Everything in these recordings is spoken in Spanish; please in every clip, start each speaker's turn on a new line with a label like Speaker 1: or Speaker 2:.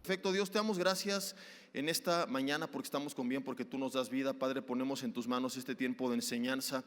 Speaker 1: Perfecto, Dios, te damos gracias en esta mañana porque estamos con bien, porque tú nos das vida. Padre, ponemos en tus manos este tiempo de enseñanza.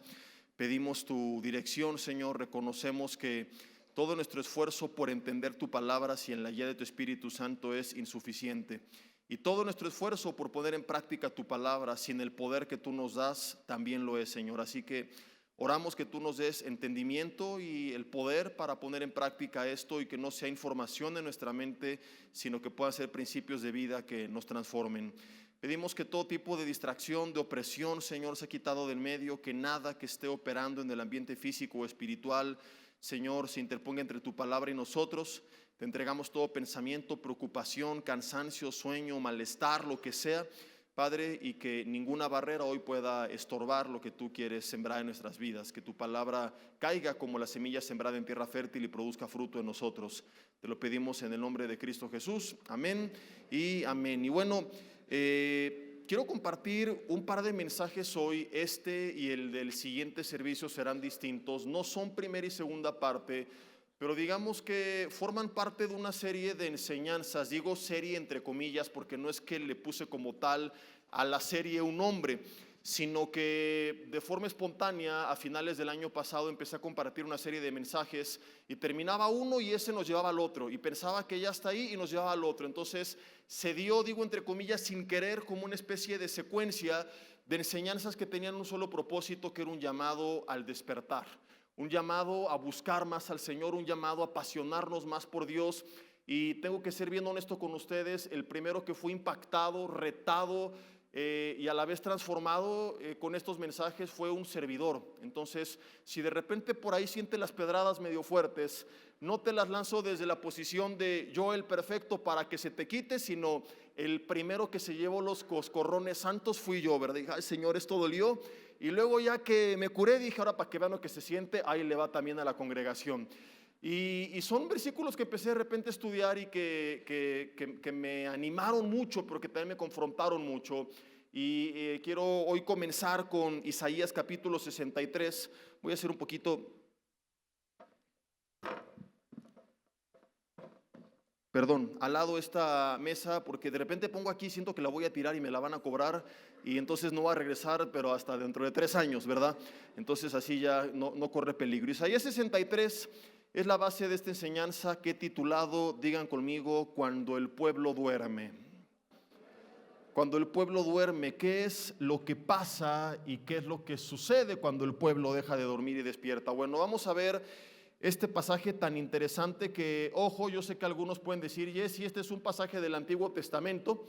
Speaker 1: Pedimos tu dirección, Señor. Reconocemos que todo nuestro esfuerzo por entender tu palabra, si en la guía de tu Espíritu Santo, es insuficiente. Y todo nuestro esfuerzo por poner en práctica tu palabra, sin el poder que tú nos das, también lo es, Señor. Así que oramos que tú nos des entendimiento y el poder para poner en práctica esto, y que no sea información en nuestra mente, sino que puedan ser principios de vida que nos transformen. Pedimos que todo tipo de distracción, de opresión, Señor, se ha quitado del medio, que nada que esté operando en el ambiente físico o espiritual, Señor, se interponga entre tu palabra y nosotros. Te entregamos todo pensamiento, preocupación, cansancio, sueño, malestar, lo que sea, Padre, y que ninguna barrera hoy pueda estorbar lo que tú quieres sembrar en nuestras vidas. Que tu palabra caiga como la semilla sembrada en tierra fértil y produzca fruto en nosotros. Te lo pedimos en el nombre de Cristo Jesús. Amén y amén. Y bueno, quiero compartir un par de mensajes hoy. Este y el del siguiente servicio serán distintos. No son primera y segunda parte, pero digamos que forman parte de una serie de enseñanzas. Digo serie entre comillas porque no es que le puse como tal a la serie un nombre, sino que de forma espontánea a finales del año pasado empecé a compartir una serie de mensajes y terminaba uno y ese nos llevaba al otro, y pensaba que ya está ahí y nos llevaba al otro. Entonces se dio, digo entre comillas, sin querer, como una especie de secuencia de enseñanzas que tenían un solo propósito, que era un llamado al despertar, un llamado a buscar más al Señor, un llamado a apasionarnos más por Dios. Y tengo que ser bien honesto con ustedes, el primero que fue impactado, retado y a la vez transformado con estos mensajes fue un servidor. Entonces, si de repente por ahí siente las pedradas medio fuertes, no te las lanzo desde la posición de yo el perfecto para que se te quite, sino el primero que se llevó los coscorrones santos fui yo, ¿verdad? Dije, ay Señor, esto dolió. Y luego ya que me curé, dije, ahora para que vean lo que se siente, ahí le va también a la congregación. Y son versículos que empecé de repente a estudiar y que me animaron mucho, pero que también me confrontaron mucho. Y quiero hoy comenzar con Isaías capítulo 63. Voy a hacer un poquito, perdón, al lado esta mesa, porque de repente pongo aquí, siento que la voy a tirar y me la van a cobrar, y entonces no va a regresar, pero hasta dentro de 3 años, ¿verdad? Entonces así ya no corre peligro. Isaías 63 es la base de esta enseñanza que he titulado, digan conmigo, cuando el pueblo duerme. Cuando el pueblo duerme, ¿qué es lo que pasa y qué es lo que sucede cuando el pueblo deja de dormir y despierta? Bueno, vamos a ver este pasaje tan interesante que, ojo, yo sé que algunos pueden decir, Jesse, este es un pasaje del Antiguo Testamento.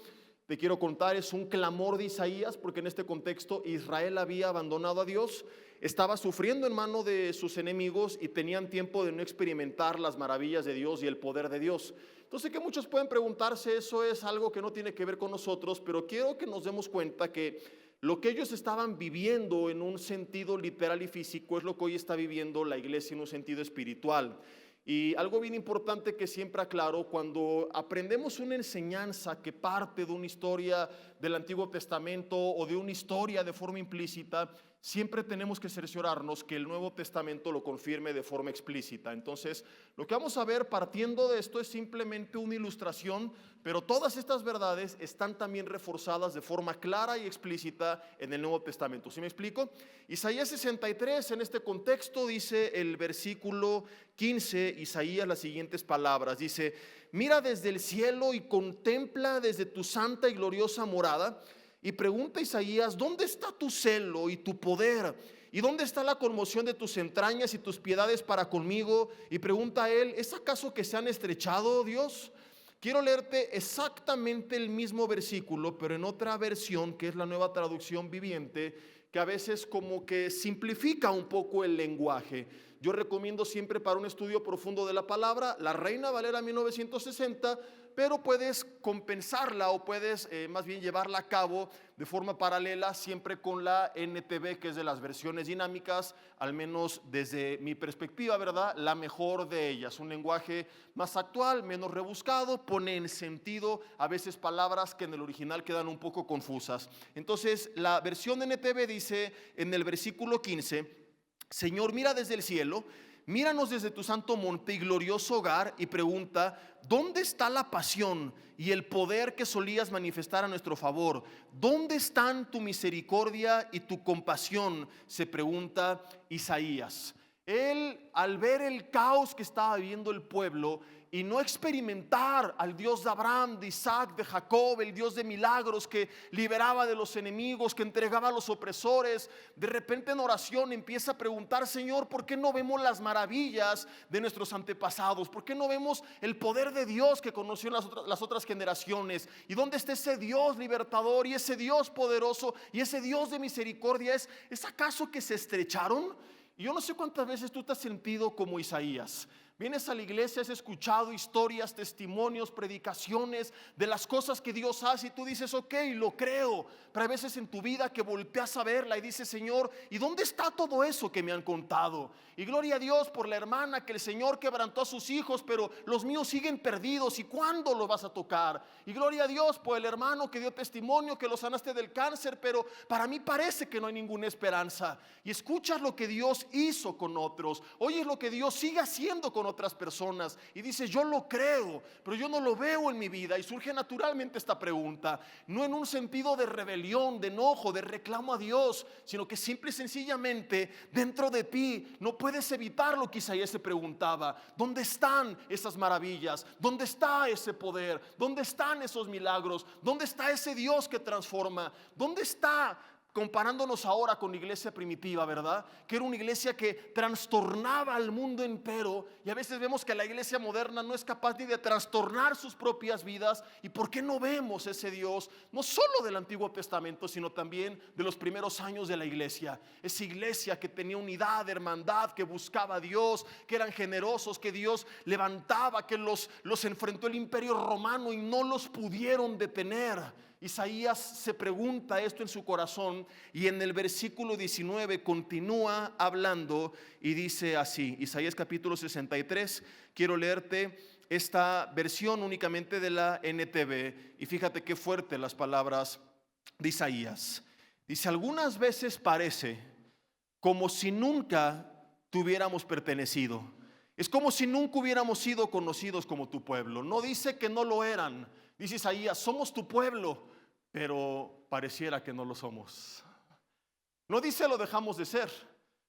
Speaker 1: Te quiero contar, es un clamor de Isaías, porque en este contexto Israel había abandonado a Dios, estaba sufriendo en mano de sus enemigos y tenían tiempo de no experimentar las maravillas de Dios y el poder de Dios. Entonces, que muchos pueden preguntarse, eso es algo que no tiene que ver con nosotros, pero quiero que nos demos cuenta que lo que ellos estaban viviendo en un sentido literal y físico es lo que hoy está viviendo la iglesia en un sentido espiritual. Y algo bien importante que siempre aclaro, cuando aprendemos una enseñanza que parte de una historia del Antiguo Testamento o de una historia de forma implícita, siempre tenemos que cerciorarnos que el Nuevo Testamento lo confirme de forma explícita. Entonces, lo que vamos a ver partiendo de esto es simplemente una ilustración, pero todas estas verdades están también reforzadas de forma clara y explícita en el Nuevo Testamento. ¿Sí me explico? Isaías 63, en este contexto, dice el versículo 15, Isaías, las siguientes palabras. Dice, mira desde el cielo y contempla desde tu santa y gloriosa morada. Y pregunta Isaías, ¿dónde está tu celo y tu poder? ¿Y dónde está la conmoción de tus entrañas y tus piedades para conmigo? Y pregunta a él, ¿es acaso que se han estrechado, Dios? Quiero leerte exactamente el mismo versículo, pero en otra versión, que es la Nueva Traducción Viviente, que a veces como que simplifica un poco el lenguaje. Yo recomiendo siempre para un estudio profundo de la palabra la Reina Valera 1960, pero puedes compensarla o puedes más bien llevarla a cabo de forma paralela siempre con la NTV, que es de las versiones dinámicas, al menos desde mi perspectiva, ¿verdad? La mejor de ellas, un lenguaje más actual, menos rebuscado, pone en sentido a veces palabras que en el original quedan un poco confusas. Entonces la versión NTV dice en el versículo 15, Señor, mira desde el cielo, míranos desde tu santo monte y glorioso hogar y pregunta, ¿dónde está la pasión y el poder que solías manifestar a nuestro favor? ¿Dónde están tu misericordia y tu compasión?, se pregunta Isaías. Él, al ver el caos que estaba viviendo el pueblo y no experimentar al Dios de Abraham, de Isaac, de Jacob, el Dios de milagros que liberaba de los enemigos, que entregaba a los opresores, de repente en oración empieza a preguntar: Señor, ¿por qué no vemos las maravillas de nuestros antepasados? ¿Por qué no vemos el poder de Dios que conoció las otras generaciones? ¿Y dónde está ese Dios libertador y ese Dios poderoso y ese Dios de misericordia? ¿Es acaso que se estrecharon? Y yo no sé cuántas veces tú te has sentido como Isaías. Vienes a la iglesia, has escuchado historias, testimonios, predicaciones de las cosas que Dios hace y tú dices: ok, lo creo. Pero hay veces en tu vida que volteas a verla y dices: Señor, ¿y dónde está todo eso que me han contado? Y gloria a Dios por la hermana que el Señor quebrantó a sus hijos, pero los míos siguen perdidos. ¿Y cuándo los vas a tocar? Y gloria a Dios por el hermano que dio testimonio que lo sanaste del cáncer, pero para mí parece que no hay ninguna esperanza. Y escuchas lo que Dios hizo con otros, oyes lo que Dios sigue haciendo con otras personas y dices: yo lo creo, pero yo no lo veo en mi vida. Y surge naturalmente esta pregunta, no en un sentido de rebelión, de enojo, de reclamo a Dios, sino que simple y sencillamente dentro de ti no puedes evitar lo que Isaías se preguntaba: ¿dónde están esas maravillas? ¿Dónde está ese poder? ¿Dónde están esos milagros? ¿Dónde está ese Dios que transforma? ¿Dónde está? Comparándonos ahora con la iglesia primitiva, ¿verdad? Que era una iglesia que trastornaba al mundo entero, y a veces vemos que la iglesia moderna no es capaz ni de trastornar sus propias vidas. ¿Y por qué no vemos ese Dios, no solo del Antiguo Testamento, sino también de los primeros años de la iglesia? Esa iglesia que tenía unidad, hermandad, que buscaba a Dios, que eran generosos, que Dios levantaba, que los enfrentó el imperio romano y no los pudieron detener. Isaías se pregunta esto en su corazón y en el versículo 19 continúa hablando y dice así, Isaías capítulo 63, quiero leerte esta versión únicamente de la NTV y fíjate qué fuerte las palabras de Isaías. Dice: algunas veces parece como si nunca tuviéramos pertenecido. Es como si nunca hubiéramos sido conocidos como tu pueblo. No dice que no lo eran. Dice Isaías: somos tu pueblo, pero pareciera que no lo somos. No dice lo dejamos de ser.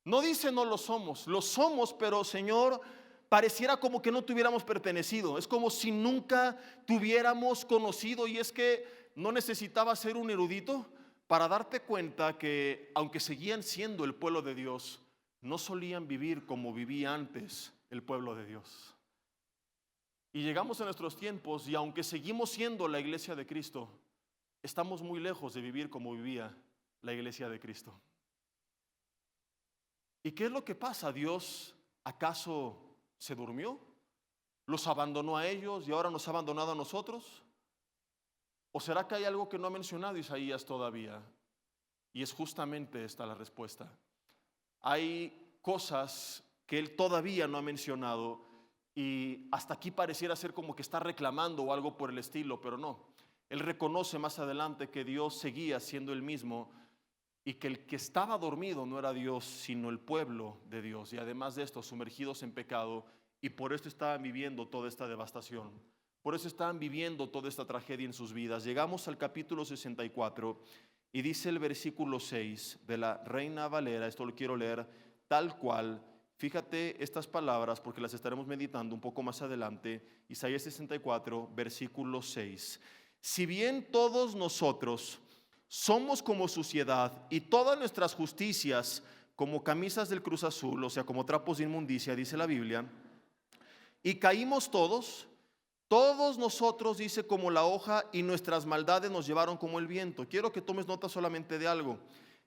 Speaker 1: No dice no lo somos. Lo somos, pero Señor, pareciera como que no tuviéramos pertenecido. Es como si nunca tuviéramos conocido. Y es que no necesitabas ser un erudito para darte cuenta que aunque seguían siendo el pueblo de Dios, no solían vivir como vivía antes el pueblo de Dios. Y llegamos a nuestros tiempos y aunque seguimos siendo la iglesia de Cristo, estamos muy lejos de vivir como vivía la iglesia de Cristo. ¿Y qué es lo que pasa? ¿Dios acaso se durmió? ¿Los abandonó a ellos y ahora nos ha abandonado a nosotros? ¿O será que hay algo que no ha mencionado Isaías todavía? Y es justamente esta la respuesta. Hay cosas que él todavía no ha mencionado y hasta aquí pareciera ser como que está reclamando o algo por el estilo, pero no. Él reconoce más adelante que Dios seguía siendo el mismo y que el que estaba dormido no era Dios, sino el pueblo de Dios. Y además de esto, sumergidos en pecado, y por eso estaban viviendo toda esta devastación. Por eso estaban viviendo toda esta tragedia en sus vidas. Llegamos al capítulo 64 y dice el versículo 6 de la Reina Valera, esto lo quiero leer tal cual. Fíjate estas palabras porque las estaremos meditando un poco más adelante. Isaías 64, versículo 6. Si bien todos nosotros somos como suciedad y todas nuestras justicias como camisas del Cruz Azul, o sea, como trapos de inmundicia, dice la Biblia, y caímos todos nosotros, dice, como la hoja, y nuestras maldades nos llevaron como el viento. Quiero que tomes nota solamente de algo.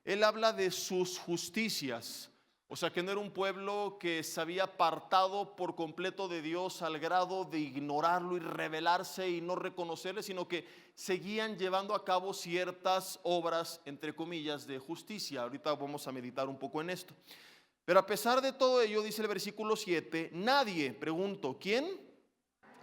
Speaker 1: Él habla de sus justicias. O sea, que no era un pueblo que se había apartado por completo de Dios al grado de ignorarlo y rebelarse y no reconocerle, sino que seguían llevando a cabo ciertas obras, entre comillas, de justicia. Ahorita vamos a meditar un poco en esto. Pero a pesar de todo ello, dice el versículo 7, nadie, pregunto, ¿quién?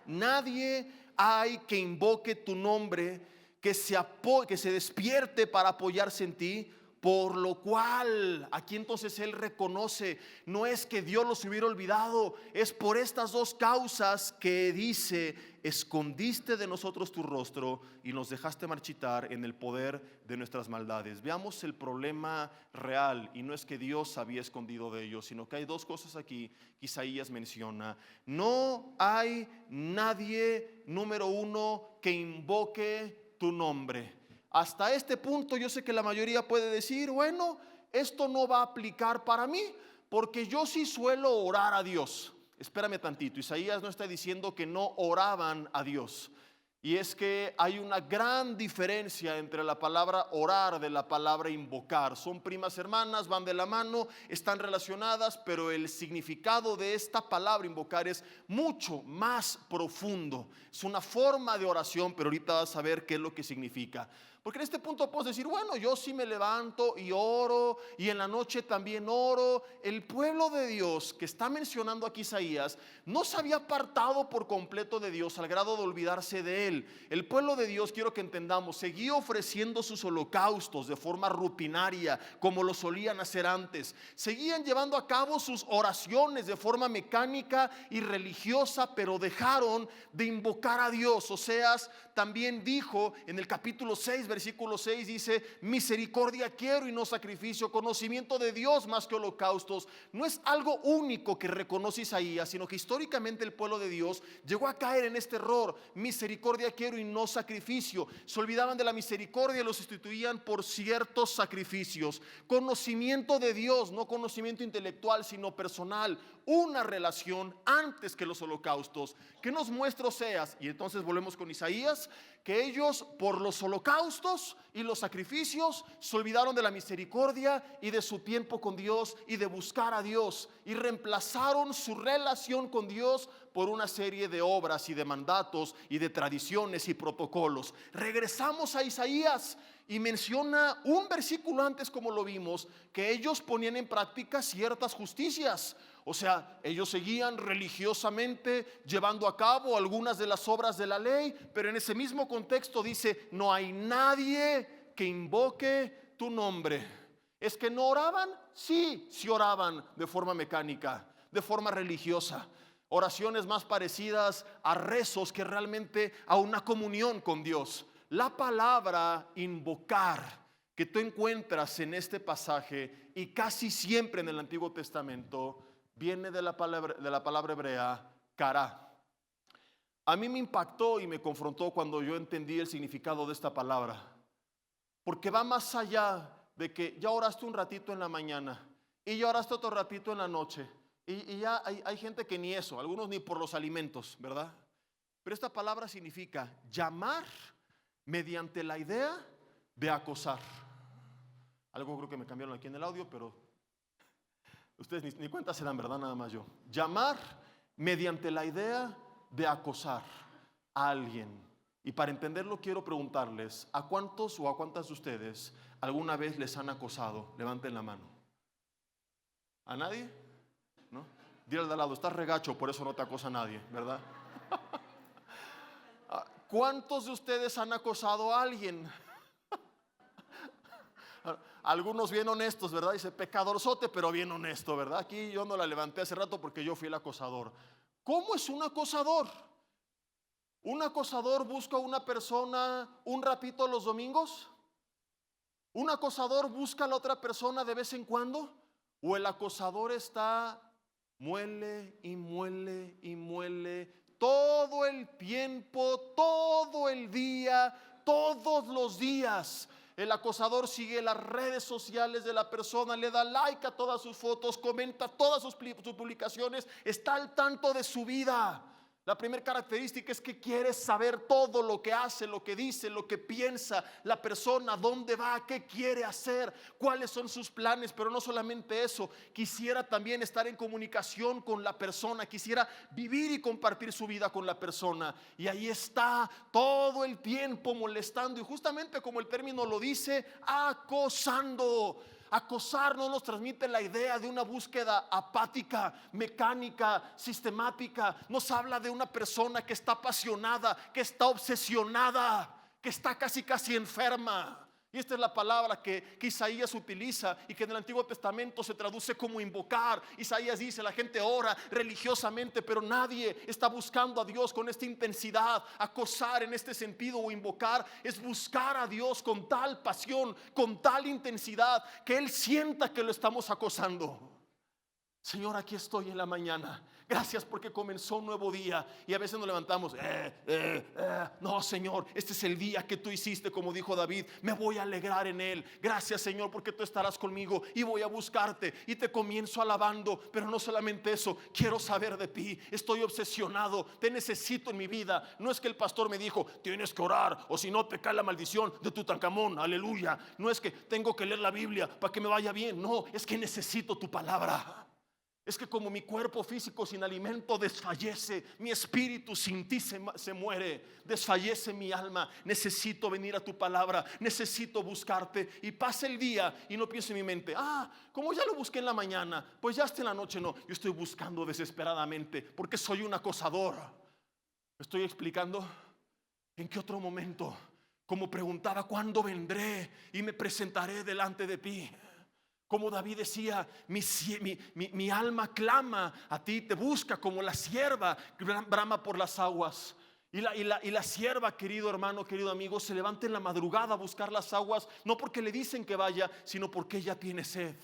Speaker 1: Nadie hay que invoque tu nombre, que se despierte para apoyarse en ti. Por lo cual, aquí entonces él reconoce, no es que Dios los hubiera olvidado, es por estas dos causas que dice: escondiste de nosotros tu rostro y nos dejaste marchitar en el poder de nuestras maldades. Veamos el problema real, y no es que Dios había escondido de ellos, sino que hay dos cosas aquí que Isaías menciona. No hay nadie, número uno, que invoque tu nombre. Hasta este punto yo sé que la mayoría puede decir: bueno, esto no va a aplicar para mí, porque yo sí suelo orar a Dios. Espérame tantito, Isaías no está diciendo que no oraban a Dios. Y es que hay una gran diferencia entre la palabra orar de la palabra invocar. Son primas hermanas, van de la mano, están relacionadas, pero el significado de esta palabra invocar es mucho más profundo. Es una forma de oración, pero ahorita vas a ver qué es lo que significa. Porque en este punto puedes decir: bueno, yo sí me levanto y oro, y en la noche también oro. El pueblo de Dios que está mencionando aquí Isaías no se había apartado por completo de Dios al grado de olvidarse de él. El pueblo de Dios, quiero que entendamos, seguía ofreciendo sus holocaustos de forma rutinaria, como lo solían hacer antes. Seguían llevando a cabo sus oraciones de forma mecánica y religiosa, pero dejaron de invocar a Dios. Oseas también dijo en el capítulo 6, versículo 6, dice: misericordia quiero y no sacrificio, conocimiento de Dios más que holocaustos. No es algo único que reconoce Isaías, sino que históricamente el pueblo de Dios llegó a caer en este error: misericordia quiero y no sacrificio. Se olvidaban de la misericordia y lo sustituían por ciertos sacrificios. Conocimiento de Dios, no conocimiento intelectual, sino personal, una relación antes que los holocaustos. ¿Qué nos muestra Oseas? Y entonces volvemos con Isaías, que ellos por los holocaustos y los sacrificios se olvidaron de la misericordia y de su tiempo con Dios y de buscar a Dios, y reemplazaron su relación con Dios por una serie de obras y de mandatos y de tradiciones y protocolos. Regresamos a Isaías y menciona un versículo antes, como lo vimos, que ellos ponían en práctica ciertas justicias. O sea, ellos seguían religiosamente llevando a cabo algunas de las obras de la ley, pero en ese mismo contexto dice: no hay nadie que invoque tu nombre. ¿Es que no oraban? Sí, sí oraban de forma mecánica, de forma religiosa. Oraciones más parecidas a rezos que realmente a una comunión con Dios. La palabra invocar que tú encuentras en este pasaje, y casi siempre en el Antiguo Testamento, viene de la palabra hebrea kará. A mí me impactó y me confrontó cuando yo entendí el significado de esta palabra, porque va más allá de que ya oraste un ratito en la mañana y ya oraste otro ratito en la noche, y ya hay gente que ni eso, algunos ni por los alimentos, ¿verdad? Pero esta palabra significa llamar mediante la idea de acosar. Algo creo que me cambiaron aquí en el audio, pero ustedes ni cuenta se dan, ¿verdad? Nada más yo. Llamar mediante la idea de acosar a alguien. Y para entenderlo quiero preguntarles: ¿a cuántos o a cuántas de ustedes alguna vez les han acosado? Levanten la mano. ¿A nadie? ¿No? Dile al lado: estás regacho, por eso no te acosa nadie, ¿verdad? ¿Cuántos de ustedes han acosado a alguien? Algunos bien honestos, ¿verdad? Dice pecadorzote, pero bien honesto, ¿verdad? Aquí yo no la levanté hace rato porque yo fui el acosador. ¿Cómo es un acosador? ¿Un acosador busca a una persona un ratito los domingos? ¿Un acosador busca a la otra persona de vez en cuando? ¿O el acosador está muele y muele y muele todo el tiempo, todo el día, todos los días? El acosador sigue las redes sociales de la persona, le da like a todas sus fotos, comenta todas sus publicaciones, está al tanto de su vida. La primera característica es que quiere saber todo lo que hace, lo que dice, lo que piensa la persona, dónde va, qué quiere hacer, cuáles son sus planes. Pero no solamente eso, quisiera también estar en comunicación con la persona, quisiera vivir y compartir su vida con la persona. Y ahí está todo el tiempo molestando, y justamente como el término lo dice, acosando. Acosar no nos transmite la idea de una búsqueda apática, mecánica, sistemática. Nos habla de una persona que está apasionada, que está obsesionada, que está casi enferma, Y esta es la palabra que Isaías utiliza y que en el Antiguo Testamento se traduce como invocar. Isaías dice, la gente ora religiosamente, pero nadie está buscando a Dios con esta intensidad. Acosar en este sentido o invocar es buscar a Dios con tal pasión, con tal intensidad, que Él sienta que lo estamos acosando. Señor, aquí estoy en la mañana. Gracias porque comenzó un nuevo día. Y a veces nos levantamos, no, Señor, este es el día que tú hiciste, como dijo David. Me voy a alegrar en él. Gracias, Señor, porque tú estarás conmigo y voy a buscarte. Y te comienzo alabando. Pero no solamente eso, quiero saber de ti. Estoy obsesionado, te necesito en mi vida. No es que el pastor me dijo, tienes que orar, o si no te cae la maldición de Tutankamón. Aleluya. No es que tengo que leer la Biblia para que me vaya bien. No, es que necesito tu palabra. Es que como mi cuerpo físico sin alimento desfallece, mi espíritu sin ti se muere, desfallece mi alma. Necesito venir a tu palabra, necesito buscarte. Y pasa el día y no pienso en mi mente, como ya lo busqué en la mañana, pues ya hasta en la noche. No, yo estoy buscando desesperadamente porque soy un acosador. ¿Me estoy explicando? ¿En qué otro momento? Como preguntaba, ¿cuándo vendré y me presentaré delante de ti? Como David decía, mi alma clama a ti, te busca como la sierva que brama por las aguas. Y la sierva, querido hermano, querido amigo, se levanta en la madrugada a buscar las aguas, no porque le dicen que vaya, sino porque ella tiene sed.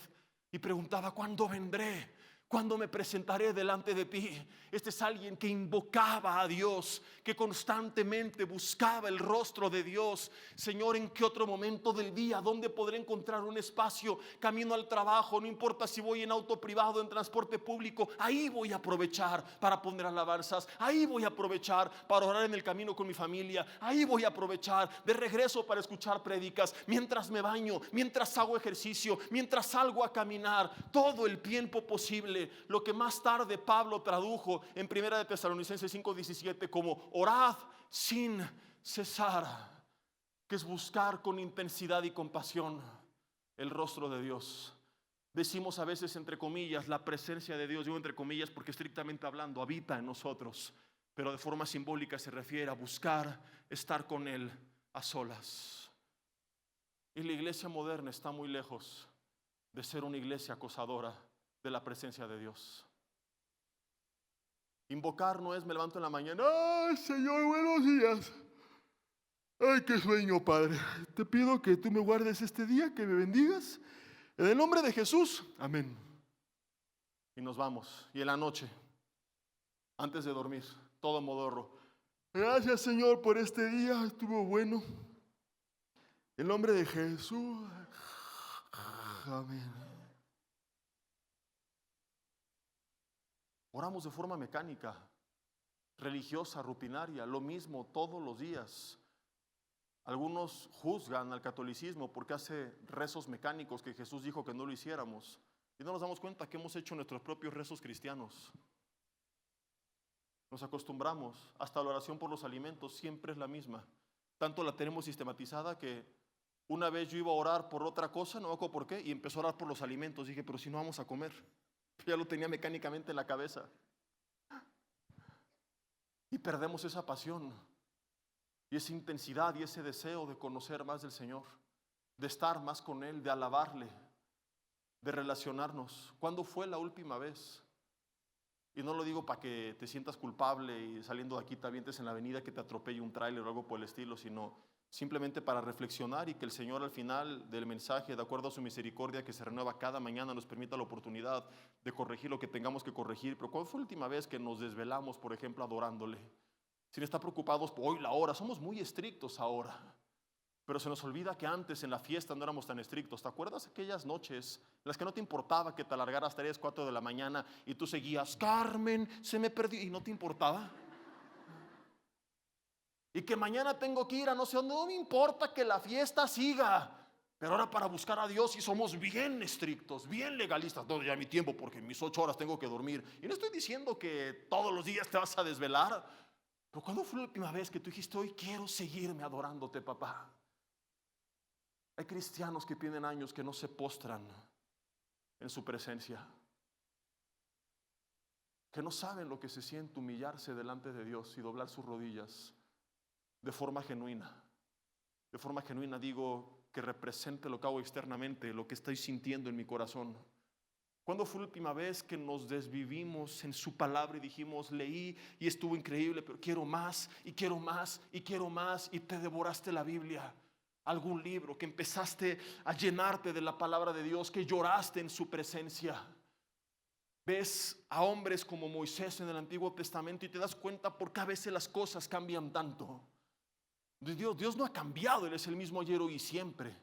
Speaker 1: Y preguntaba, ¿cuándo vendré? ¿Cuándo me presentaré delante de ti? Este es alguien que invocaba a Dios, que constantemente buscaba el rostro de Dios. Señor, ¿en qué otro momento del día? ¿Dónde podré encontrar un espacio? Camino al trabajo, no importa si voy en auto privado, en transporte público. Ahí voy a aprovechar para poner alabanzas. Ahí voy a aprovechar para orar en el camino con mi familia. Ahí voy a aprovechar de regreso para escuchar prédicas. Mientras me baño, mientras hago ejercicio, mientras salgo a caminar. Todo el tiempo posible. Lo que más tarde Pablo tradujo en 1 de Tesalonicenses 5:17 como orad sin cesar, que es buscar con intensidad y compasión el rostro de Dios. Decimos a veces entre comillas la presencia de Dios, digo entre comillas porque estrictamente hablando habita en nosotros, pero de forma simbólica se refiere a buscar estar con Él a solas. Y la iglesia moderna está muy lejos de ser una iglesia acosadora de la presencia de Dios. Invocar no es me levanto en la mañana, ay Señor, buenos días, ay qué sueño, Padre, te pido que tú me guardes este día, que me bendigas en el nombre de Jesús, amén. Y nos vamos. Y en la noche, antes de dormir, todo modorro, gracias Señor por este día, estuvo bueno, en el nombre de Jesús, amén. Oramos de forma mecánica, religiosa, rutinaria, lo mismo todos los días. Algunos juzgan al catolicismo porque hace rezos mecánicos que Jesús dijo que no lo hiciéramos. Y no nos damos cuenta que hemos hecho nuestros propios rezos cristianos. Nos acostumbramos, hasta la oración por los alimentos siempre es la misma. Tanto la tenemos sistematizada que una vez yo iba a orar por otra cosa, no me acuerdo por qué, y empezó a orar por los alimentos. Dije, pero si no vamos a comer. Ya lo tenía mecánicamente en la cabeza. Y perdemos esa pasión y esa intensidad y ese deseo de conocer más del Señor, de estar más con Él, de alabarle, de relacionarnos. ¿Cuándo fue la última vez? Y no lo digo para que te sientas culpable y saliendo de aquí te avientes en la avenida que te atropelle un tráiler o algo por el estilo, sino simplemente para reflexionar y que el Señor al final del mensaje, de acuerdo a su misericordia que se renueva cada mañana, nos permita la oportunidad de corregir lo que tengamos que corregir. Pero ¿cuándo fue la última vez que nos desvelamos, por ejemplo, adorándole? Sin estar preocupados por hoy la hora, somos muy estrictos ahora. Pero se nos olvida que antes en la fiesta no éramos tan estrictos. ¿Te acuerdas aquellas noches en las que no te importaba que te alargaras 3, 4 de la mañana y tú seguías, Carmen, se me perdió, y no te importaba? Y que mañana tengo que ir a no sé dónde, no me importa que la fiesta siga. Pero ahora para buscar a Dios sí somos bien estrictos, bien legalistas. No, ya mi tiempo porque en mis 8 horas tengo que dormir. Y no estoy diciendo que todos los días te vas a desvelar. Pero ¿cuándo fue la última vez que tú dijiste, hoy quiero seguirme adorándote, papá? Hay cristianos que tienen años que no se postran en su presencia, que no saben lo que se siente humillarse delante de Dios y doblar sus rodillas de forma genuina. De forma genuina digo, que represente lo que hago externamente, lo que estoy sintiendo en mi corazón. ¿Cuándo fue la última vez que nos desvivimos en su palabra y dijimos, leí y estuvo increíble, pero quiero más y quiero más y quiero más, y te devoraste la Biblia? Algún libro, que empezaste a llenarte de la palabra de Dios, que lloraste en su presencia. Ves a hombres como Moisés en el Antiguo Testamento y te das cuenta por qué a veces las cosas cambian tanto. Dios no ha cambiado, Él es el mismo ayer, hoy y siempre.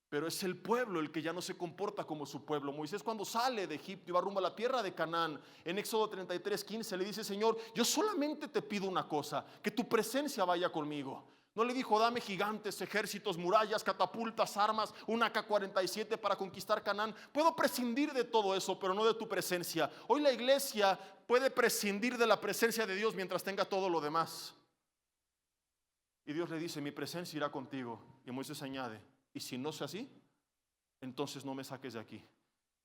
Speaker 1: Pero es el pueblo el que ya no se comporta como su pueblo. Moisés, cuando sale de Egipto y va rumbo a la tierra de Canaán, en Éxodo 33:15 le dice, Señor, yo solamente te pido una cosa, que tu presencia vaya conmigo. No le dijo, dame gigantes, ejércitos, murallas, catapultas, armas, una AK-47 para conquistar Canaán. Puedo prescindir de todo eso, pero no de tu presencia. Hoy la iglesia puede prescindir de la presencia de Dios mientras tenga todo lo demás. Y Dios le dice, mi presencia irá contigo. Y Moisés añade, y si no es así, entonces no me saques de aquí.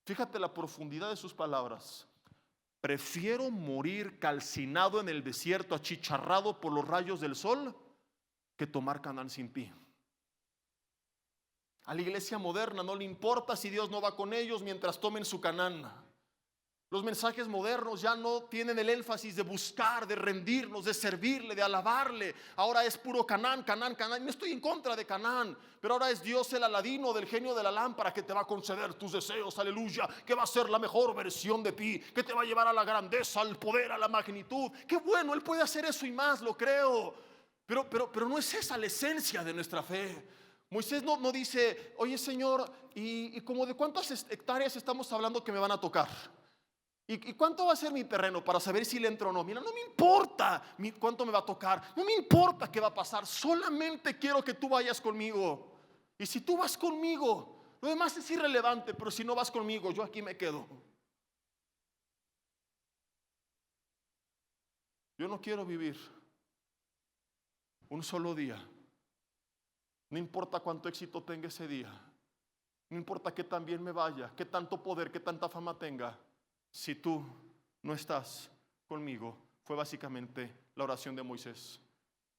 Speaker 1: Fíjate la profundidad de sus palabras. Prefiero morir calcinado en el desierto, achicharrado por los rayos del sol, que tomar Canaán sin ti. A la iglesia moderna no le importa si Dios no va con ellos mientras tomen su Canaán. Los mensajes modernos ya no tienen el énfasis de buscar, de rendirnos, de servirle, de alabarle. Ahora es puro Canaán, Canaán, Canaán. No estoy en contra de Canaán, pero ahora es Dios el aladino del genio de la lámpara que te va a conceder tus deseos, aleluya, que va a ser la mejor versión de ti, que te va a llevar a la grandeza, al poder, a la magnitud. Qué bueno, Él puede hacer eso y más, lo creo. Pero no es esa la esencia de nuestra fe. Moisés no dice, oye Señor, ¿y como de cuántas hectáreas estamos hablando que me van a tocar? ¿Y cuánto va a ser mi terreno para saber si le entro o no? Mira, no me importa cuánto me va a tocar, no me importa qué va a pasar, solamente quiero que tú vayas conmigo. Y si tú vas conmigo, lo demás es irrelevante, pero si no vas conmigo, yo aquí me quedo. Yo no quiero vivir un solo día, no importa cuánto éxito tenga ese día, no importa qué tan bien me vaya, qué tanto poder, qué tanta fama tenga, si tú no estás conmigo. Fue básicamente la oración de Moisés.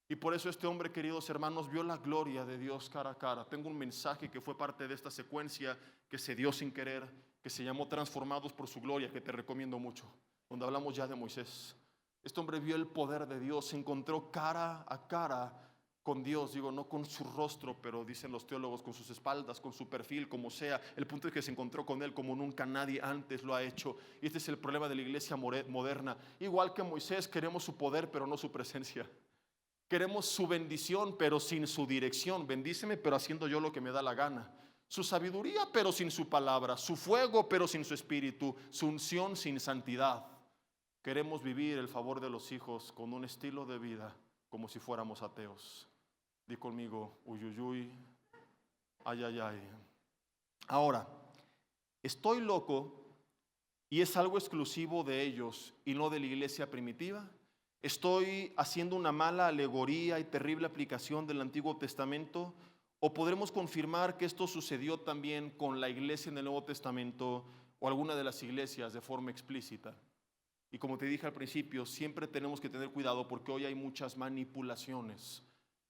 Speaker 1: Y por eso este hombre, queridos hermanos, vio la gloria de Dios cara a cara. Tengo un mensaje que fue parte de esta secuencia que se dio sin querer, que se llamó Transformados por su gloria, que te recomiendo mucho, donde hablamos ya de Moisés. Este hombre vio el poder de Dios, se encontró cara a cara con Dios, digo, no con su rostro, pero dicen los teólogos, con sus espaldas, con su perfil, como sea. El punto es que se encontró con Él como nunca nadie antes lo ha hecho. Y este es el problema de la iglesia moderna. Igual que Moisés, queremos su poder, pero no su presencia. Queremos su bendición, pero sin su dirección. Bendíceme, pero haciendo yo lo que me da la gana. Su sabiduría, pero sin su palabra. Su fuego, pero sin su espíritu. Su unción, sin santidad. Queremos vivir el favor de los hijos con un estilo de vida como si fuéramos ateos. Di conmigo, uyuyuy, ay, ay, ay. Ahora, estoy loco y es algo exclusivo de ellos y no de la iglesia primitiva. Estoy haciendo una mala alegoría y terrible aplicación del Antiguo Testamento, o podremos confirmar que esto sucedió también con la iglesia en el Nuevo Testamento o alguna de las iglesias de forma explícita. Y como te dije al principio, siempre tenemos que tener cuidado porque hoy hay muchas manipulaciones.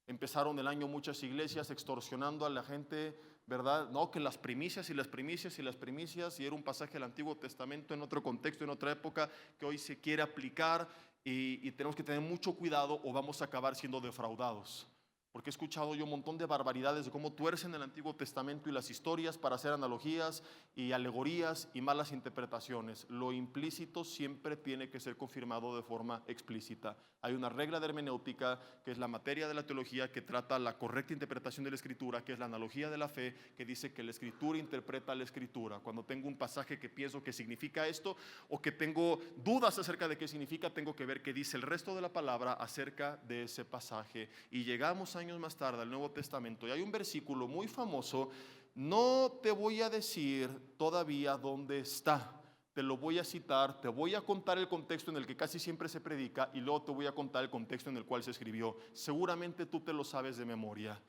Speaker 1: Empezaron el año muchas iglesias extorsionando a la gente, ¿verdad? No, que las primicias y las primicias y las primicias, y era un pasaje del Antiguo Testamento en otro contexto, en otra época, que hoy se quiere aplicar y tenemos que tener mucho cuidado o vamos a acabar siendo defraudados. Porque he escuchado yo un montón de barbaridades de cómo tuercen el Antiguo Testamento y las historias para hacer analogías y alegorías y malas interpretaciones. Lo implícito siempre tiene que ser confirmado de forma explícita. Hay una regla de hermenéutica que es la materia de la teología que trata la correcta interpretación de la Escritura, que es la analogía de la fe, que dice que la Escritura interpreta la Escritura. Cuando tengo un pasaje que pienso que significa esto o que tengo dudas acerca de qué significa, tengo que ver qué dice el resto de la palabra acerca de ese pasaje. Y llegamos años más tarde al Nuevo Testamento y hay un versículo muy famoso. No te voy a decir todavía dónde está, te lo voy a citar, te voy a contar el contexto en el que casi siempre se predica y luego te voy a contar el contexto en el cual se escribió. Seguramente tú te lo sabes de memoria.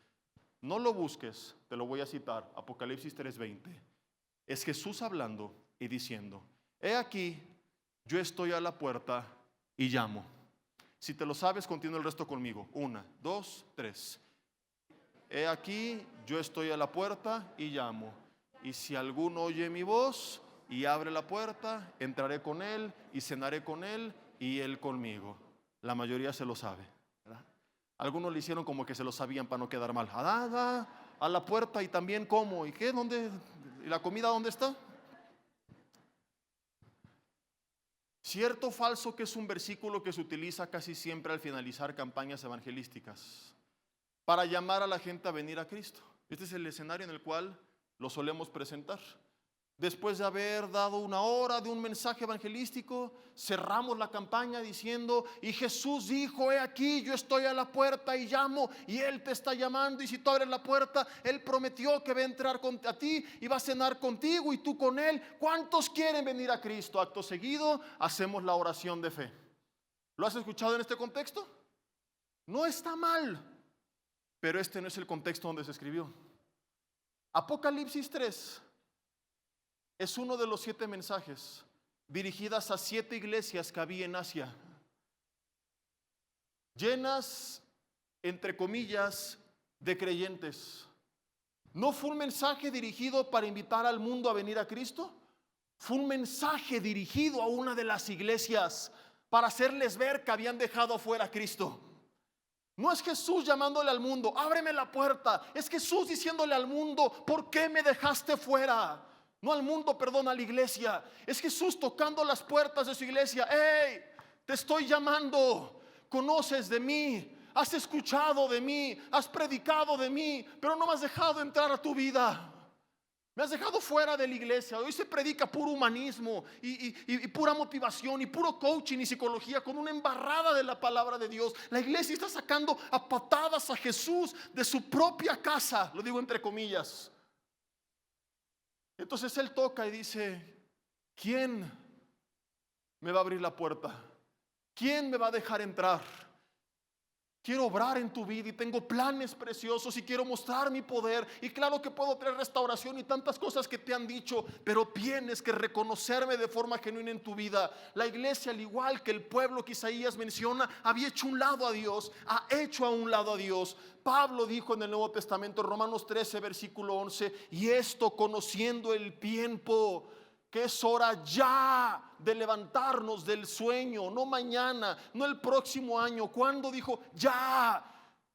Speaker 1: No lo busques, te lo voy a citar. Apocalipsis 3:20. Es Jesús hablando y diciendo: he aquí, yo estoy a la puerta y llamo. Si te lo sabes, continúa el resto conmigo. 1, 2, 3. He aquí, yo estoy a la puerta y llamo. Y si alguno oye mi voz y abre la puerta, entraré con él y cenaré con él y él conmigo. La mayoría se lo sabe, ¿verdad? Algunos le hicieron como que se lo sabían para no quedar mal. A la puerta y también como. ¿Y qué? ¿Dónde? ¿Y la comida dónde está? Cierto o falso que es un versículo que se utiliza casi siempre al finalizar campañas evangelísticas para llamar a la gente a venir a Cristo. Este es el escenario en el cual lo solemos presentar. Después de haber dado una hora de un mensaje evangelístico, cerramos la campaña diciendo: y Jesús dijo, he aquí, yo estoy a la puerta y llamo, y Él te está llamando, y si tú abres la puerta, Él prometió que va a entrar a ti y va a cenar contigo y tú con Él. ¿Cuántos quieren venir a Cristo? Acto seguido, hacemos la oración de fe. ¿Lo has escuchado en este contexto? No está mal, pero este no es el contexto donde se escribió. Apocalipsis 3 es uno de los 7 mensajes dirigidas a 7 iglesias que había en Asia, llenas, entre comillas, de creyentes. No fue un mensaje dirigido para invitar al mundo a venir a Cristo. Fue un mensaje dirigido a una de las iglesias para hacerles ver que habían dejado fuera a Cristo. No es Jesús llamándole al mundo, ábreme la puerta. Es Jesús diciéndole al mundo, ¿por qué me dejaste fuera? No al mundo, perdón, a la iglesia. Es Jesús tocando las puertas de su iglesia. ¡Hey! Te estoy llamando. Conoces de mí, has escuchado de mí, has predicado de mí, pero no me has dejado entrar a tu vida. Me has dejado fuera de la iglesia. Hoy se predica puro humanismo y pura motivación y puro coaching y psicología con una embarrada de la palabra de Dios. La iglesia está sacando a patadas a Jesús de su propia casa, lo digo entre comillas. Entonces Él toca y dice: ¿quién me va a abrir la puerta? ¿Quién me va a dejar entrar? Quiero obrar en tu vida y tengo planes preciosos y quiero mostrar mi poder. Y claro que puedo traer restauración y tantas cosas que te han dicho, pero tienes que reconocerme de forma genuina en tu vida. La iglesia, al igual que el pueblo que Isaías menciona, había hecho un lado a Dios, ha hecho a un lado a Dios. Pablo dijo en el Nuevo Testamento, Romanos 13, versículo 11, y esto conociendo el tiempo, que es hora ya de levantarnos del sueño, no mañana, no el próximo año. ¿Cuándo dijo? Ya.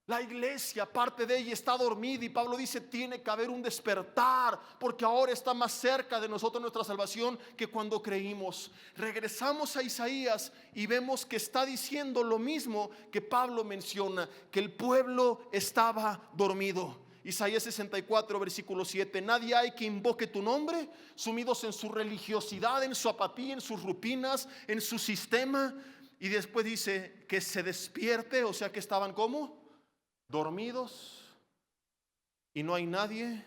Speaker 1: La iglesia, parte de ella, está dormida y Pablo dice: tiene que haber un despertar, porque ahora está más cerca de nosotros nuestra salvación que cuando creímos. Regresamos a Isaías y vemos que está diciendo lo mismo que Pablo menciona, que el pueblo estaba dormido. Isaías 64, versículo 7. Nadie hay que invoque tu nombre, sumidos en su religiosidad, en su apatía, en sus rutinas, en su sistema. Y después dice que se despierte, o sea que estaban como dormidos, y no hay nadie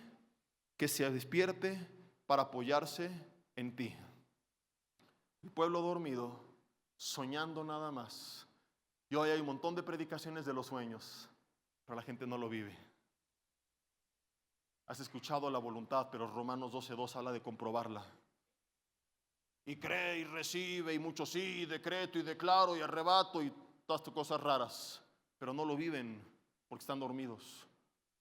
Speaker 1: que se despierte para apoyarse en ti. El pueblo dormido, soñando nada más. Y hoy hay un montón de predicaciones de los sueños, pero la gente no lo vive. Has escuchado la voluntad, pero Romanos 12:2 habla de comprobarla. Y cree y recibe, y mucho sí, decreto y declaro y arrebato y todas estas cosas raras, pero no lo viven porque están dormidos.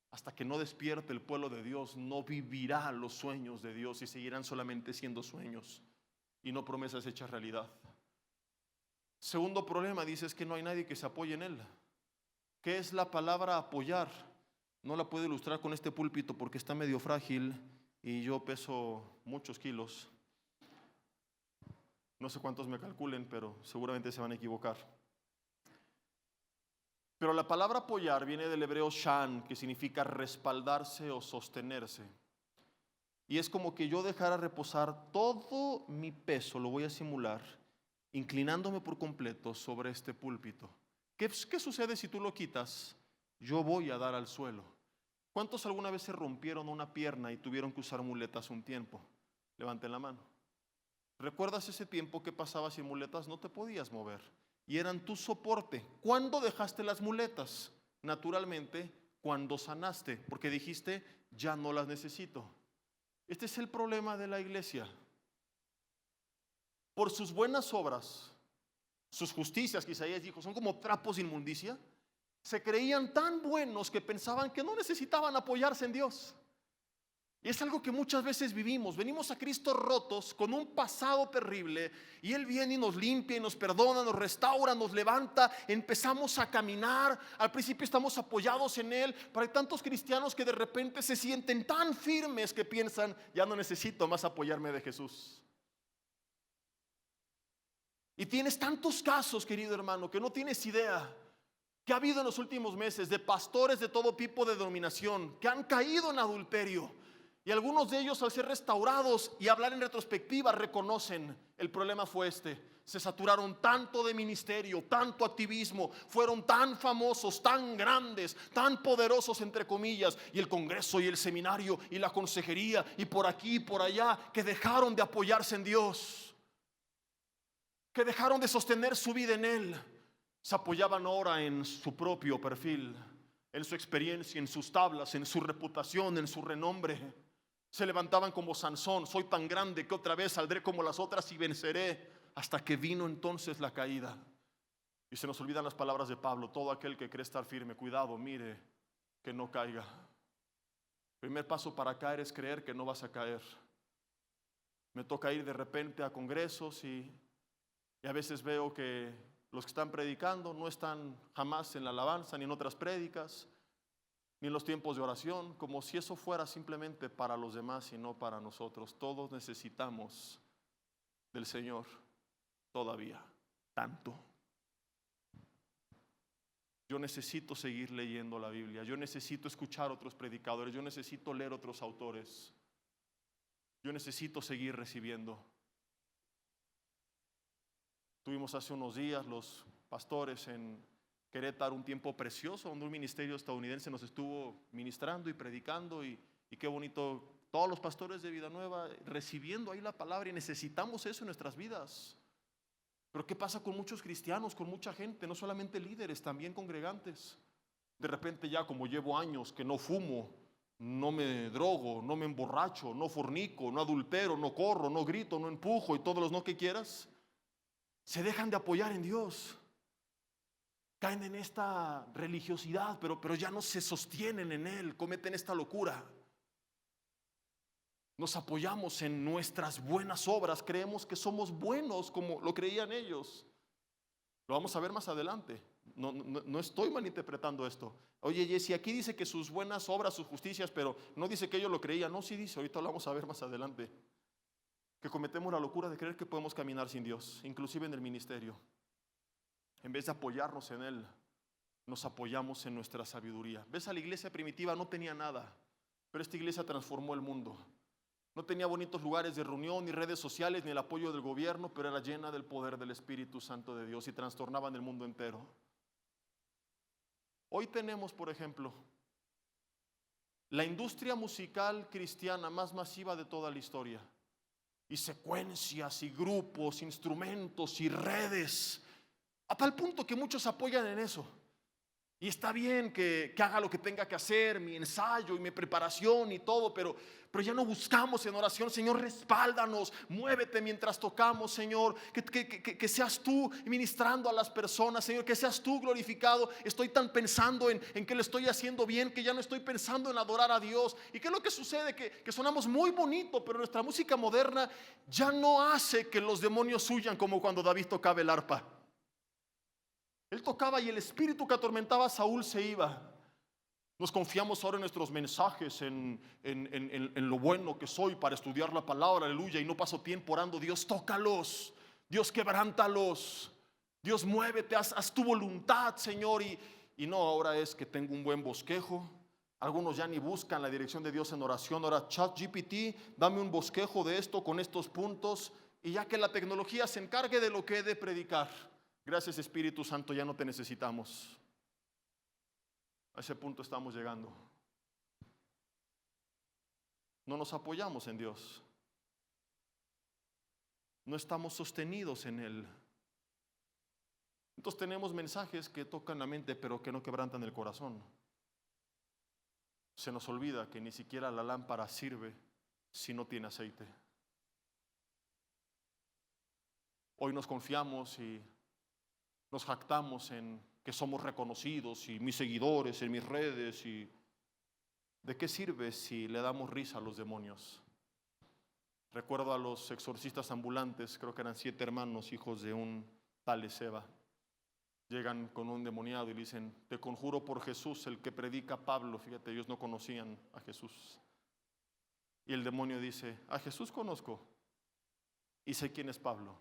Speaker 1: Hasta que no despierte el pueblo de Dios, no vivirá los sueños de Dios y seguirán solamente siendo sueños y no promesas hechas realidad. Segundo problema, dice, es que no hay nadie que se apoye en él. ¿Qué es la palabra apoyar? No la puedo ilustrar con este púlpito porque está medio frágil y yo peso muchos kilos. No sé cuántos me calculen, pero seguramente se van a equivocar. Pero la palabra apoyar viene del hebreo shan, que significa respaldarse o sostenerse. Y es como que yo dejara reposar todo mi peso, lo voy a simular, inclinándome por completo sobre este púlpito. ¿Qué sucede si tú lo quitas? Yo voy a dar al suelo. ¿Cuántos alguna vez se rompieron una pierna y tuvieron que usar muletas un tiempo? Levanten la mano. ¿Recuerdas ese tiempo que pasaba sin muletas? No te podías mover y eran tu soporte. ¿Cuándo dejaste las muletas? Naturalmente, cuando sanaste, porque dijiste, ya no las necesito. Este es el problema de la iglesia. Por sus buenas obras, sus justicias, que Isaías dijo, son como trapos de inmundicia, Se creían tan buenos que pensaban que no necesitaban apoyarse en Dios. Y es algo que muchas veces vivimos. Venimos a Cristo rotos, con un pasado terrible, y Él viene y nos limpia y nos perdona, nos restaura, nos levanta. Empezamos a caminar. Al principio estamos apoyados en Él, pero hay tantos cristianos que de repente se sienten tan firmes que piensan: ya no necesito más apoyarme de Jesús. Y tienes tantos casos, querido hermano, que no tienes idea, que ha habido en los últimos meses, de pastores de todo tipo de denominación que han caído en adulterio. Y algunos de ellos, al ser restaurados y hablar en retrospectiva, reconocen: el problema fue este: se saturaron tanto de ministerio, tanto activismo, fueron tan famosos, tan grandes, tan poderosos entre comillas, y el congreso y el seminario y la consejería y por aquí y por allá, que dejaron de apoyarse en Dios, que dejaron de sostener su vida en Él. Se apoyaban ahora en su propio perfil, en su experiencia, en sus tablas, en su reputación, en su renombre. Se levantaban como Sansón: soy tan grande que otra vez saldré como las otras y venceré. Hasta que vino entonces la caída. Y se nos olvidan las palabras de Pablo: todo aquel que cree estar firme, cuidado, mire que no caiga. Primer paso para caer es creer que no vas a caer. Me toca ir de repente a congresos y a veces veo que los que están predicando no están jamás en la alabanza ni en otras prédicas, ni en los tiempos de oración, como si eso fuera simplemente para los demás y no para nosotros. Todos necesitamos del Señor todavía, tanto. Yo necesito seguir leyendo la Biblia, yo necesito escuchar otros predicadores, yo necesito leer otros autores, yo necesito seguir recibiendo. Tuvimos hace unos días los pastores en Querétaro un tiempo precioso, donde un ministerio estadounidense nos estuvo ministrando y predicando, y qué bonito, todos los pastores de Vida Nueva recibiendo ahí la palabra, y necesitamos eso en nuestras vidas. Pero ¿qué pasa con muchos cristianos, con mucha gente, no solamente líderes, también congregantes? De repente, ya como llevo años que no fumo, no me drogo, no me emborracho, no fornico, no adultero, no corro, no grito, no empujo y todos los no que quieras, se dejan de apoyar en Dios. Caen en esta religiosidad, pero ya no se sostienen en Él, cometen esta locura. Nos apoyamos en nuestras buenas obras, creemos que somos buenos como lo creían ellos. Lo vamos a ver más adelante. No estoy malinterpretando esto. Oye, Jesse, aquí dice que sus buenas obras, sus justicias, pero no dice que ellos lo creían. No, sí dice, ahorita lo vamos a ver más adelante. Que cometemos la locura de creer que podemos caminar sin Dios, inclusive en el ministerio. En vez de apoyarnos en Él, nos apoyamos en nuestra sabiduría. ¿Ves? A la iglesia primitiva no tenía nada, pero esta iglesia transformó el mundo. No tenía bonitos lugares de reunión, ni redes sociales, ni el apoyo del gobierno, pero era llena del poder del Espíritu Santo de Dios y trastornaban el mundo entero. Hoy tenemos, por ejemplo, la industria musical cristiana más masiva de toda la historia, y secuencias y grupos, instrumentos y redes, a tal punto que muchos apoyan en eso. Y está bien que haga lo que tenga que hacer, mi ensayo y mi preparación y todo, pero ya no buscamos en oración: Señor, respáldanos, muévete mientras tocamos, Señor, que seas tú ministrando a las personas, Señor, que seas tú glorificado. Estoy tan pensando en que lo estoy haciendo bien, que ya no estoy pensando en adorar a Dios. ¿Y qué es lo que sucede? Que sonamos muy bonito, pero nuestra música moderna ya no hace que los demonios huyan como cuando David tocaba el arpa. Él tocaba y el espíritu que atormentaba a Saúl se iba. Nos confiamos ahora en nuestros mensajes, en lo bueno que soy para estudiar la palabra, aleluya, y no paso tiempo orando: Dios, tócalos, Dios, quebrántalos, Dios, muévete, haz tu voluntad, Señor. Y no, ahora es que tengo un buen bosquejo. Algunos ya ni buscan la dirección de Dios en oración. Ahora, ChatGPT, dame un bosquejo de esto con estos puntos, y ya que la tecnología se encargue de lo que he de predicar. Gracias, Espíritu Santo, ya no te necesitamos. A ese punto estamos llegando. No nos apoyamos en Dios. No estamos sostenidos en Él. Entonces tenemos mensajes que tocan la mente, pero que no quebrantan el corazón. Se nos olvida que ni siquiera la lámpara sirve si no tiene aceite. Hoy nos confiamos y nos jactamos en que somos reconocidos y mis seguidores en mis redes. ¿Y de qué sirve si le damos risa a los demonios? Recuerdo a los exorcistas ambulantes, creo que eran 7 hermanos, hijos de un tal Ezeba. Llegan con un demoniado y le dicen: te conjuro por Jesús, el que predica Pablo. Fíjate, ellos no conocían a Jesús. Y el demonio dice: a Jesús conozco y sé quién es Pablo,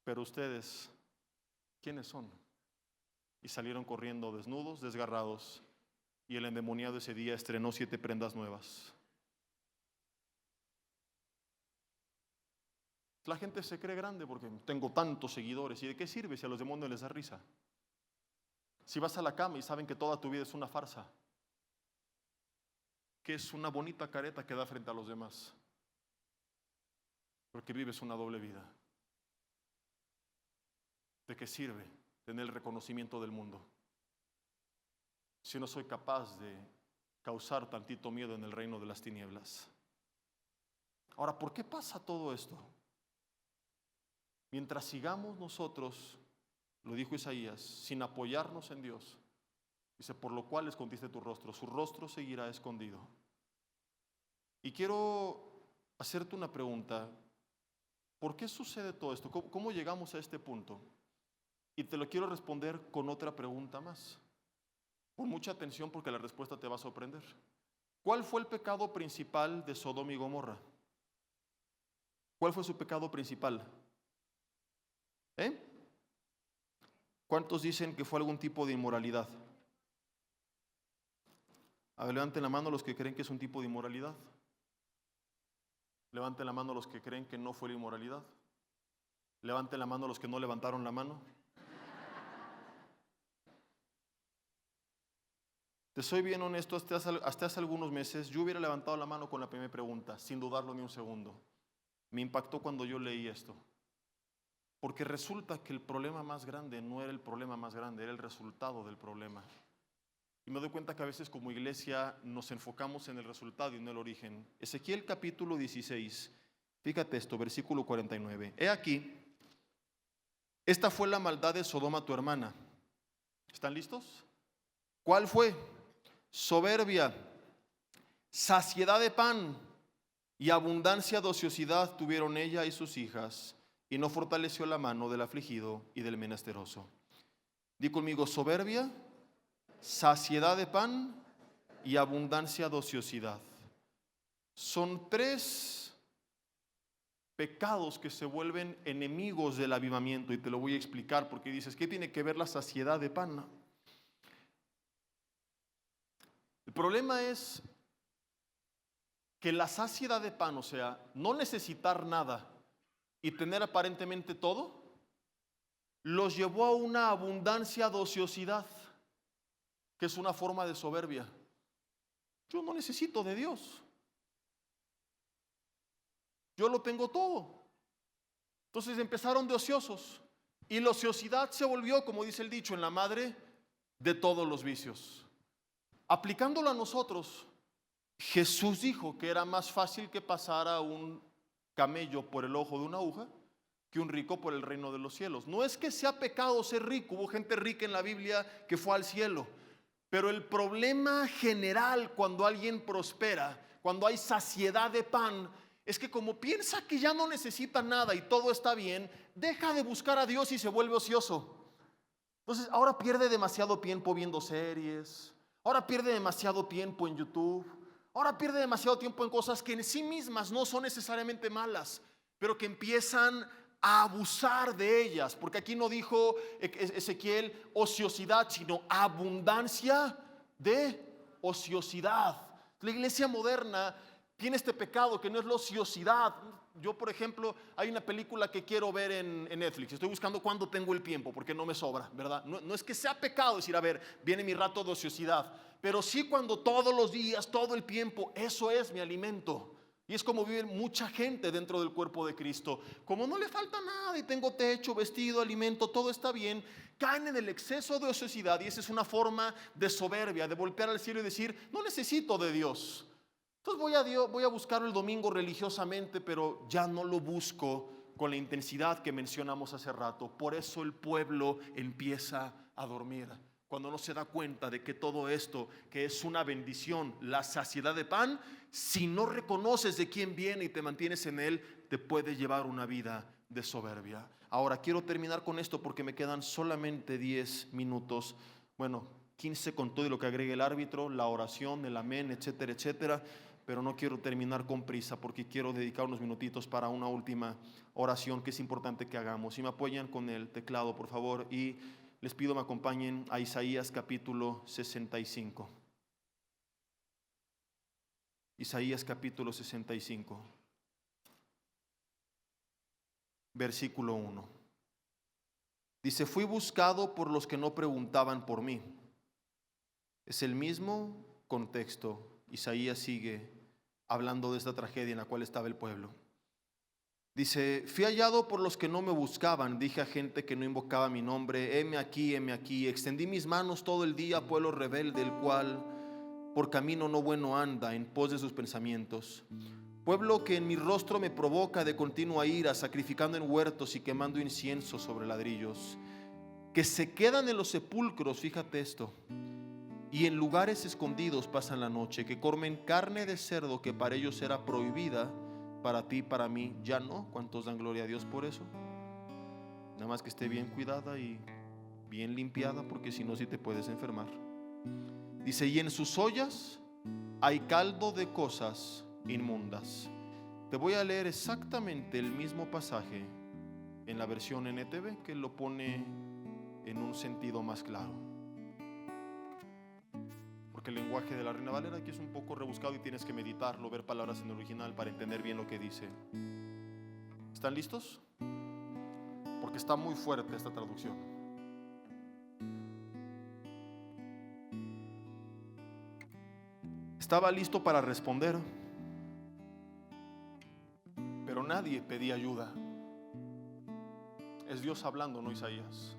Speaker 1: pero ustedes, ¿quiénes son? Y salieron corriendo desnudos, desgarrados, y el endemoniado ese día estrenó 7 prendas nuevas. La gente se cree grande porque tengo tantos seguidores. ¿Y de qué sirve si a los demonios les da risa? Si vas a la cama y saben que toda tu vida es una farsa, que es una bonita careta que da frente a los demás, porque vives una doble vida. ¿De qué sirve tener el reconocimiento del mundo si no soy capaz de causar tantito miedo en el reino de las tinieblas? Ahora, ¿por qué pasa todo esto? Mientras sigamos nosotros, lo dijo Isaías, sin apoyarnos en Dios, dice: por lo cual escondiste tu rostro, su rostro seguirá escondido. Y quiero hacerte una pregunta: ¿por qué sucede todo esto? ¿Cómo llegamos a este punto? Y te lo quiero responder con otra pregunta más. Pon mucha atención porque la respuesta te va a sorprender. ¿Cuál fue el pecado principal de Sodoma y Gomorra? ¿Cuál fue su pecado principal? ¿Cuántos dicen que fue algún tipo de inmoralidad? A ver, levanten la mano los que creen que es un tipo de inmoralidad. Levanten la mano los que creen que no fue la inmoralidad. Levanten la mano los que no levantaron la mano. Te soy bien honesto, hasta hace algunos meses yo hubiera levantado la mano con la primera pregunta, sin dudarlo ni un segundo. Me impactó cuando yo leí esto. Porque resulta que el problema más grande no era el problema más grande, era el resultado del problema. Y me doy cuenta que a veces como iglesia nos enfocamos en el resultado y no el origen. Ezequiel capítulo 16, fíjate esto, versículo 49. He aquí, esta fue la maldad de Sodoma tu hermana. ¿Están listos? ¿Cuál fue? Soberbia, saciedad de pan y abundancia de ociosidad tuvieron ella y sus hijas, y no fortaleció la mano del afligido y del menesteroso. Di conmigo: soberbia, saciedad de pan y abundancia de ociosidad. Son 3 pecados que se vuelven enemigos del avivamiento, y te lo voy a explicar porque dices: ¿qué tiene que ver la saciedad de pan? El problema es que la saciedad de pan, o sea, no necesitar nada y tener aparentemente todo, los llevó a una abundancia de ociosidad, que es una forma de soberbia. Yo no necesito de Dios, yo lo tengo todo. Entonces empezaron de ociosos, y la ociosidad se volvió, como dice el dicho, en la madre de todos los vicios. Aplicándolo a nosotros, Jesús dijo que era más fácil que pasara un camello por el ojo de una aguja que un rico por el reino de los cielos. No es que sea pecado ser rico, hubo gente rica en la Biblia que fue al cielo, pero el problema general cuando alguien prospera, cuando hay saciedad de pan, es que como piensa que ya no necesita nada y todo está bien, deja de buscar a Dios y se vuelve ocioso. Entonces ahora pierde demasiado tiempo viendo series, ahora pierde demasiado tiempo en YouTube, ahora pierde demasiado tiempo en cosas que en sí mismas no son necesariamente malas, pero que empiezan a abusar de ellas. Porque aquí no dijo Ezequiel ociosidad, sino abundancia de ociosidad. La iglesia moderna tiene este pecado que no es la ociosidad. Yo, por ejemplo, hay una película que quiero ver en Netflix. Estoy buscando cuándo tengo el tiempo, porque no me sobra, ¿verdad? No es que sea pecado decir: a ver, viene mi rato de ociosidad. Pero sí cuando todos los días, todo el tiempo, eso es mi alimento. Y es como vive mucha gente dentro del cuerpo de Cristo. Como no le falta nada y tengo techo, vestido, alimento, todo está bien, caen en el exceso de ociosidad. Y esa es una forma de soberbia, de voltear al cielo y decir: no necesito de Dios. Entonces voy a buscarlo el domingo religiosamente, pero ya no lo busco con la intensidad que mencionamos hace rato. Por eso el pueblo empieza a dormir. Cuando no se da cuenta de que todo esto, que es una bendición, la saciedad de pan, si no reconoces de quién viene y te mantienes en él, te puede llevar una vida de soberbia. Ahora quiero terminar con esto porque me quedan solamente 10 minutos. Bueno, 15 con todo y lo que agregue el árbitro, la oración, el amén, etcétera, etcétera. Pero no quiero terminar con prisa porque quiero dedicar unos minutitos para una última oración que es importante que hagamos. Si me apoyan con el teclado, por favor, y les pido me acompañen a Isaías capítulo 65. Isaías capítulo 65, versículo 1. Dice: fui buscado por los que no preguntaban por mí. Es el mismo contexto. Isaías sigue hablando de esta tragedia en la cual estaba el pueblo. Dice: fui hallado por los que no me buscaban, dije a gente que no invocaba mi nombre, heme aquí, extendí mis manos todo el día, pueblo rebelde, el cual por camino no bueno anda, en pos de sus pensamientos. Pueblo que en mi rostro me provoca de continua ira, sacrificando en huertos y quemando incienso sobre ladrillos, que se quedan en los sepulcros, fíjate esto, y en lugares escondidos pasan la noche, que comen carne de cerdo que para ellos era prohibida, para ti, para mí ya no. ¿Cuántos dan gloria a Dios por eso? Nada más que esté bien cuidada y bien limpiada, porque si no, sí te puedes enfermar. Dice: y en sus ollas hay caldo de cosas inmundas. Te voy a leer exactamente el mismo pasaje en la versión NTV, que lo pone en un sentido más claro, porque el lenguaje de la Reina Valera aquí es un poco rebuscado y tienes que meditarlo, ver palabras en el original para entender bien lo que dice. ¿Están listos? Porque está muy fuerte esta traducción. Estaba listo para responder, pero nadie pedía ayuda. Es Dios hablando, no Isaías.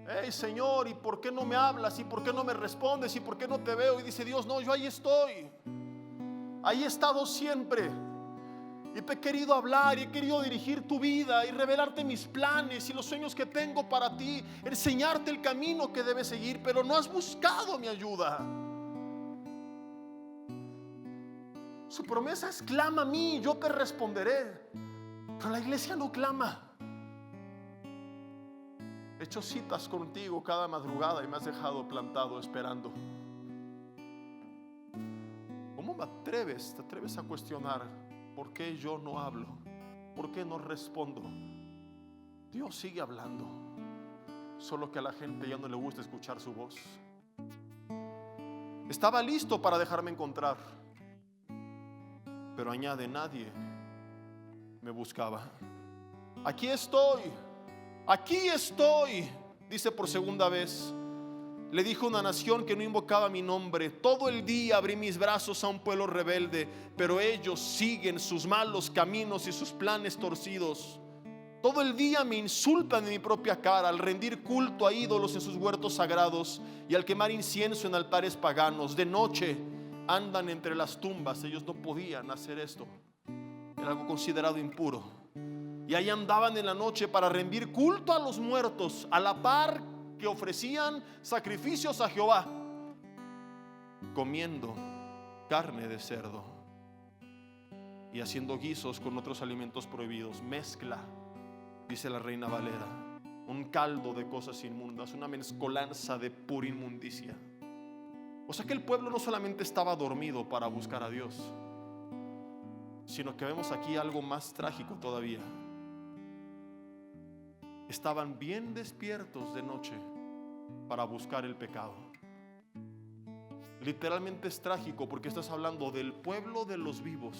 Speaker 1: Hey Señor, ¿y por qué no me hablas? ¿Y por qué no me respondes? ¿Y por qué no te veo? Y dice Dios: no, yo ahí estoy. Ahí he estado siempre. Y te he querido hablar y he querido dirigir tu vida y revelarte mis planes y los sueños que tengo para ti, enseñarte el camino que debes seguir, pero no has buscado mi ayuda. Su promesa es: clama a mí, yo te responderé. Pero la iglesia no clama. He hecho citas contigo cada madrugada y me has dejado plantado esperando. ¿Cómo te atreves a cuestionar por qué yo no hablo? ¿Por qué no respondo? Dios sigue hablando, solo que a la gente ya no le gusta escuchar su voz. Estaba listo para dejarme encontrar, pero añade: nadie me buscaba. Aquí estoy, dice por segunda vez. Le dijo una nación que no invocaba mi nombre: todo el día abrí mis brazos a un pueblo rebelde, pero ellos siguen sus malos caminos y sus planes torcidos. Todo el día me insultan en mi propia cara al rendir culto a ídolos en sus huertos sagrados y al quemar incienso en altares paganos. De noche andan entre las tumbas. Ellos no podían hacer esto, era algo considerado impuro. Y ahí andaban en la noche para rendir culto a los muertos, a la par que ofrecían sacrificios a Jehová, comiendo carne de cerdo y haciendo guisos con otros alimentos prohibidos. Mezcla, dice la Reina Valera, un caldo de cosas inmundas, una mezcolanza de pura inmundicia. O sea que el pueblo no solamente estaba dormido para buscar a Dios, sino que vemos aquí algo más trágico todavía. Estaban bien despiertos de noche para buscar el pecado. Literalmente es trágico porque estás hablando del pueblo de los vivos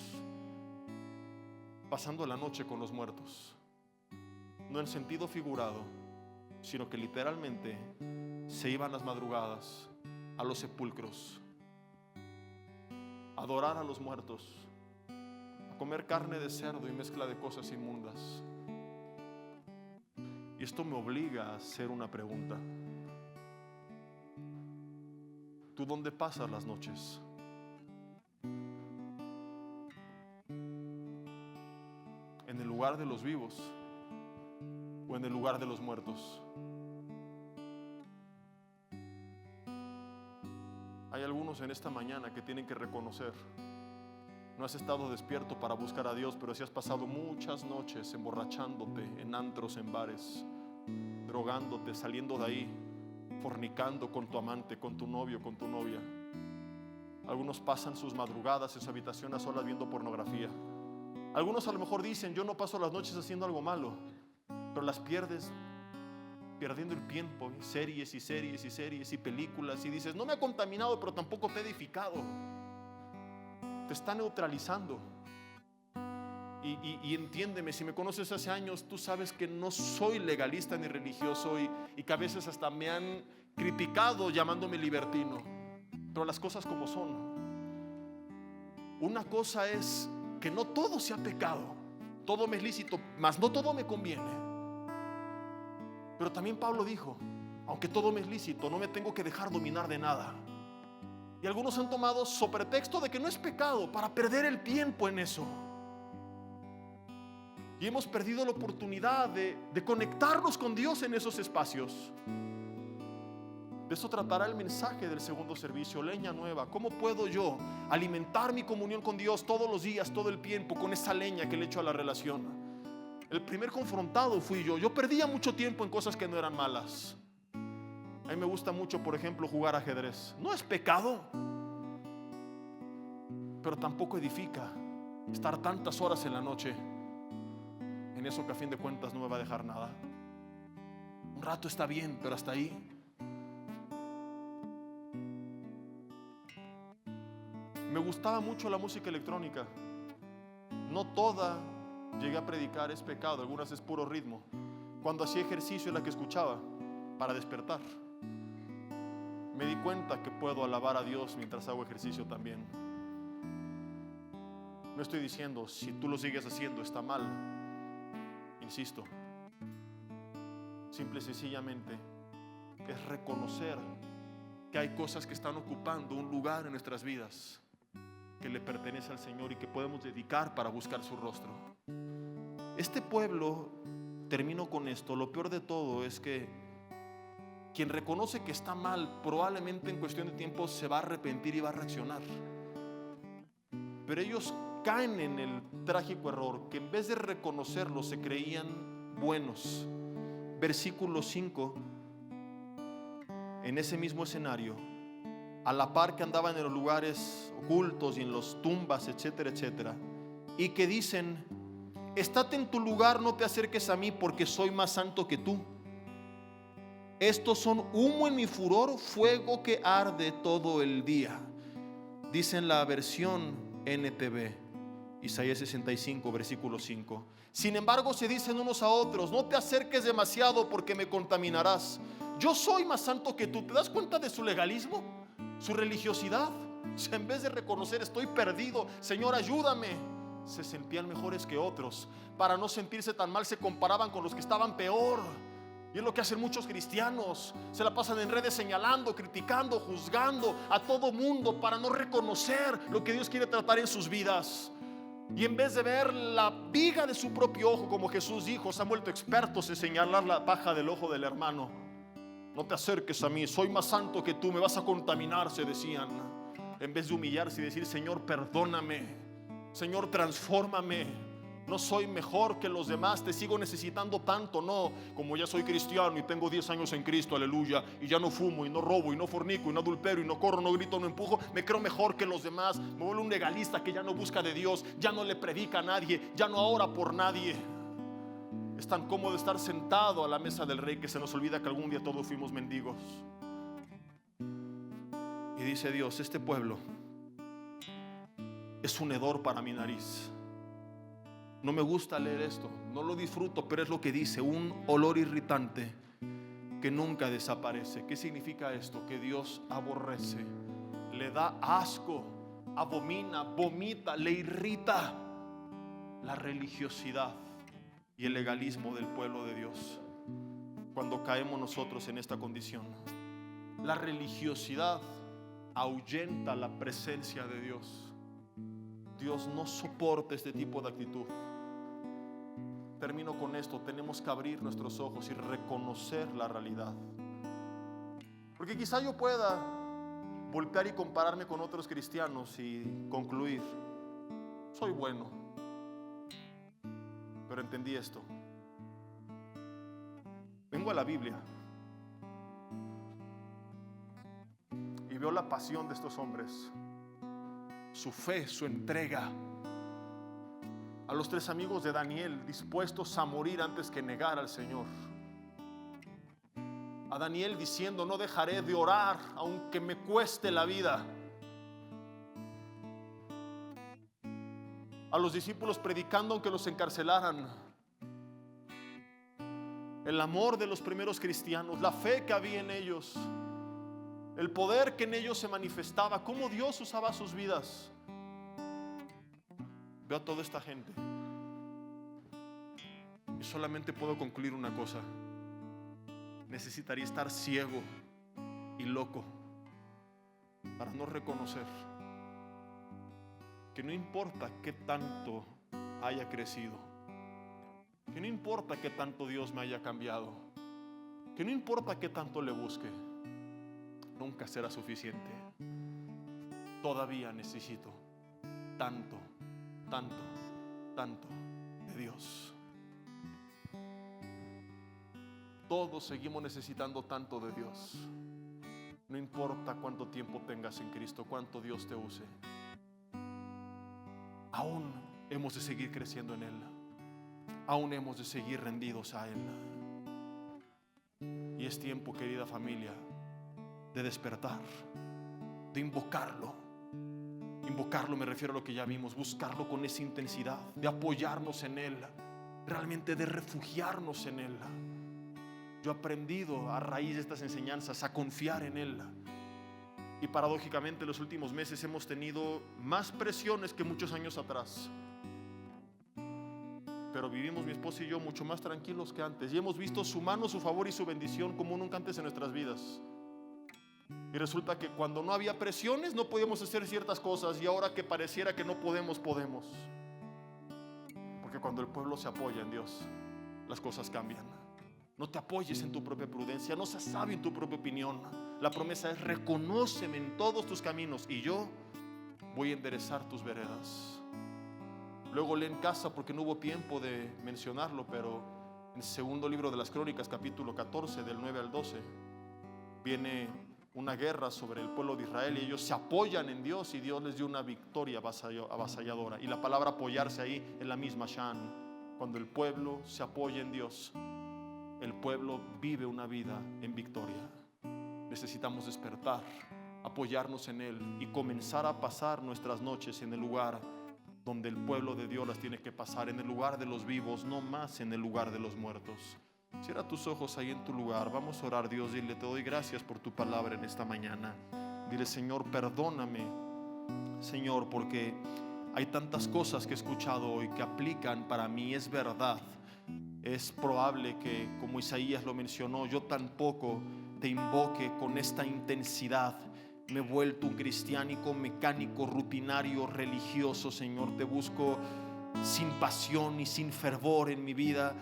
Speaker 1: pasando la noche con los muertos. No en sentido figurado, sino que literalmente se iban las madrugadas a los sepulcros a adorar a los muertos, a comer carne de cerdo y mezcla de cosas inmundas. Y esto me obliga a hacer una pregunta. ¿Tú dónde pasas las noches? ¿En lugar de los vivos o en el lugar de los muertos. Hay algunos en esta mañana que tienen que reconocer: no has estado despierto para buscar a Dios, pero sí has pasado muchas noches emborrachándote en antros, en bares, drogándote, saliendo de ahí, fornicando con tu amante, con tu novio, con tu novia. Algunos pasan sus madrugadas en su habitación a solas viendo pornografía. Algunos a lo mejor dicen: yo no paso las noches haciendo algo malo, pero las pierdes perdiendo el tiempo, series y series y series y películas, y dices: no me ha contaminado, pero tampoco te ha edificado. Te está neutralizando. Y entiéndeme, si me conoces hace años, tú sabes que no soy legalista ni religioso, y que a veces hasta me han criticado llamándome libertino, pero las cosas como son. Una cosa es que no todo sea pecado, todo me es lícito, mas no todo me conviene. Pero también Pablo dijo: aunque todo me es lícito, no me tengo que dejar dominar de nada. Y algunos han tomado sobre pretexto de que no es pecado para perder el tiempo en eso. Y hemos perdido la oportunidad de conectarnos con Dios en esos espacios. De eso tratará el mensaje del segundo servicio, Leña Nueva. ¿Cómo puedo yo alimentar mi comunión con Dios todos los días, todo el tiempo, con esa leña que le echo a la relación? El primer confrontado fui yo. Yo perdía mucho tiempo en cosas que no eran malas. A mí me gusta mucho, por ejemplo, jugar ajedrez. No es pecado, pero tampoco edifica estar tantas horas en la noche en eso que a fin de cuentas no me va a dejar nada. Un rato está bien, pero hasta ahí. Me gustaba mucho la música electrónica. No toda llegué a predicar es pecado, algunas es puro ritmo. Cuando hacía ejercicio es la que escuchaba para despertar. Me di cuenta que puedo alabar a Dios mientras hago ejercicio también. No estoy diciendo si tú lo sigues haciendo está mal. Insisto, simple y sencillamente es reconocer que hay cosas que están ocupando un lugar en nuestras vidas que le pertenece al Señor y que podemos dedicar para buscar su rostro. Este pueblo, termino con esto, lo peor de todo es que quien reconoce que está mal, probablemente en cuestión de tiempo se va a arrepentir y va a reaccionar. Pero ellos caen en el trágico error que en vez de reconocerlo se creían buenos. Versículo 5, en ese mismo escenario, a la par que andaban en los lugares ocultos y en las tumbas, etcétera, etcétera, y que dicen: estate en tu lugar, no te acerques a mí, porque soy más santo que tú. Estos son humo en mi furor, fuego que arde todo el día. Dice en la versión NTV, Isaías 65, versículo 5. Sin embargo, se dicen unos a otros: no te acerques demasiado porque me contaminarás. Yo soy más santo que tú. ¿Te das cuenta de su legalismo? Su religiosidad. O sea, en vez de reconocer: estoy perdido, Señor, ayúdame, se sentían mejores que otros. Para no sentirse tan mal, se comparaban con los que estaban peor. Y es lo que hacen muchos cristianos. Se la pasan en redes señalando, criticando, juzgando a todo mundo para no reconocer lo que Dios quiere tratar en sus vidas. Y en vez de ver la viga de su propio ojo, como Jesús dijo, se han vuelto expertos en señalar la paja del ojo del hermano. No te acerques a mí, soy más santo que tú, me vas a contaminar, se decían. En vez de humillarse y decir: Señor, perdóname, Señor, transfórmame. No soy mejor que los demás, te sigo necesitando tanto. No, como ya soy cristiano y tengo 10 años en Cristo, aleluya, y ya no fumo y no robo y no fornico y no adultero y no corro, no grito, no empujo, me creo mejor que los demás. Me vuelvo un legalista que ya no busca de Dios, ya no le predica a nadie, ya no ora por nadie. Es tan cómodo estar sentado a la mesa del Rey que se nos olvida que algún día todos fuimos mendigos. Y dice Dios: este pueblo es un hedor para mi nariz. No me gusta leer esto, no lo disfruto, pero es lo que dice: un olor irritante que nunca desaparece. ¿Qué significa esto? Que Dios aborrece, le da asco, abomina, vomita, le irrita la religiosidad y el legalismo del pueblo de Dios. Cuando caemos nosotros en esta condición, la religiosidad ahuyenta la presencia de Dios. Dios no soporta este tipo de actitud. termino con esto, tenemos que abrir nuestros ojos y reconocer la realidad. Porque quizá yo pueda voltear y compararme con otros cristianos y concluir, soy bueno. Pero entendí esto. Vengo a la Biblia y veo la pasión de estos hombres, su fe, su entrega. A los 3 amigos de Daniel dispuestos a morir antes que negar al Señor. A Daniel diciendo, no dejaré de orar aunque me cueste la vida. A los discípulos predicando aunque los encarcelaran. El amor de los primeros cristianos, la fe que había en ellos, el poder que en ellos se manifestaba, cómo Dios usaba sus vidas. Veo a toda esta gente y solamente puedo concluir una cosa: necesitaría estar ciego y loco para no reconocer que no importa qué tanto haya crecido, que no importa qué tanto Dios me haya cambiado, que no importa qué tanto le busque, nunca será suficiente. Todavía necesito tanto, tanto, tanto de Dios. Todos seguimos necesitando tanto de Dios. No importa cuánto tiempo tengas en Cristo, cuánto Dios te use, aún hemos de seguir creciendo en Él. Aún hemos de seguir rendidos a Él. Y es tiempo, querida familia, de despertar, de invocarlo. Invocarlo me refiero a lo que ya vimos, buscarlo con esa intensidad, de apoyarnos en Él, realmente de refugiarnos en Él. Yo he aprendido a raíz de estas enseñanzas a confiar en Él. Y paradójicamente en los últimos meses hemos tenido más presiones que muchos años atrás. Pero vivimos mi esposa y yo mucho más tranquilos que antes. Y hemos visto su mano, su favor y su bendición como nunca antes en nuestras vidas. Y resulta que cuando no había presiones no podíamos hacer ciertas cosas. Y ahora que pareciera que no podemos, podemos. Porque cuando el pueblo se apoya en Dios, las cosas cambian. No te apoyes en tu propia prudencia, no seas sabio en tu propia opinión. La promesa es: reconóceme en todos tus caminos y yo voy a enderezar tus veredas. Luego lee en casa porque no hubo tiempo de mencionarlo, pero en el segundo libro de las Crónicas, capítulo 14, del 9 al 12, viene una guerra sobre el pueblo de Israel y ellos se apoyan en Dios y Dios les dio una victoria avasalladora. Y la palabra apoyarse ahí es la misma Shan. Cuando el pueblo se apoya en Dios, el pueblo vive una vida en victoria. Necesitamos despertar, apoyarnos en Él y comenzar a pasar nuestras noches en el lugar donde el pueblo de Dios las tiene que pasar, en el lugar de los vivos, no más en el lugar de los muertos. Cierra tus ojos ahí en tu lugar. Vamos a orar. Dios, dile: te doy gracias por tu palabra en esta mañana. Dile: Señor, perdóname, Señor, porque hay tantas cosas que he escuchado hoy que aplican para mí. Es verdad. Es probable que, como Isaías lo mencionó, yo tampoco te invoque con esta intensidad. Me he vuelto un cristiánico mecánico, rutinario, religioso, Señor. Te busco sin pasión y sin fervor en mi vida,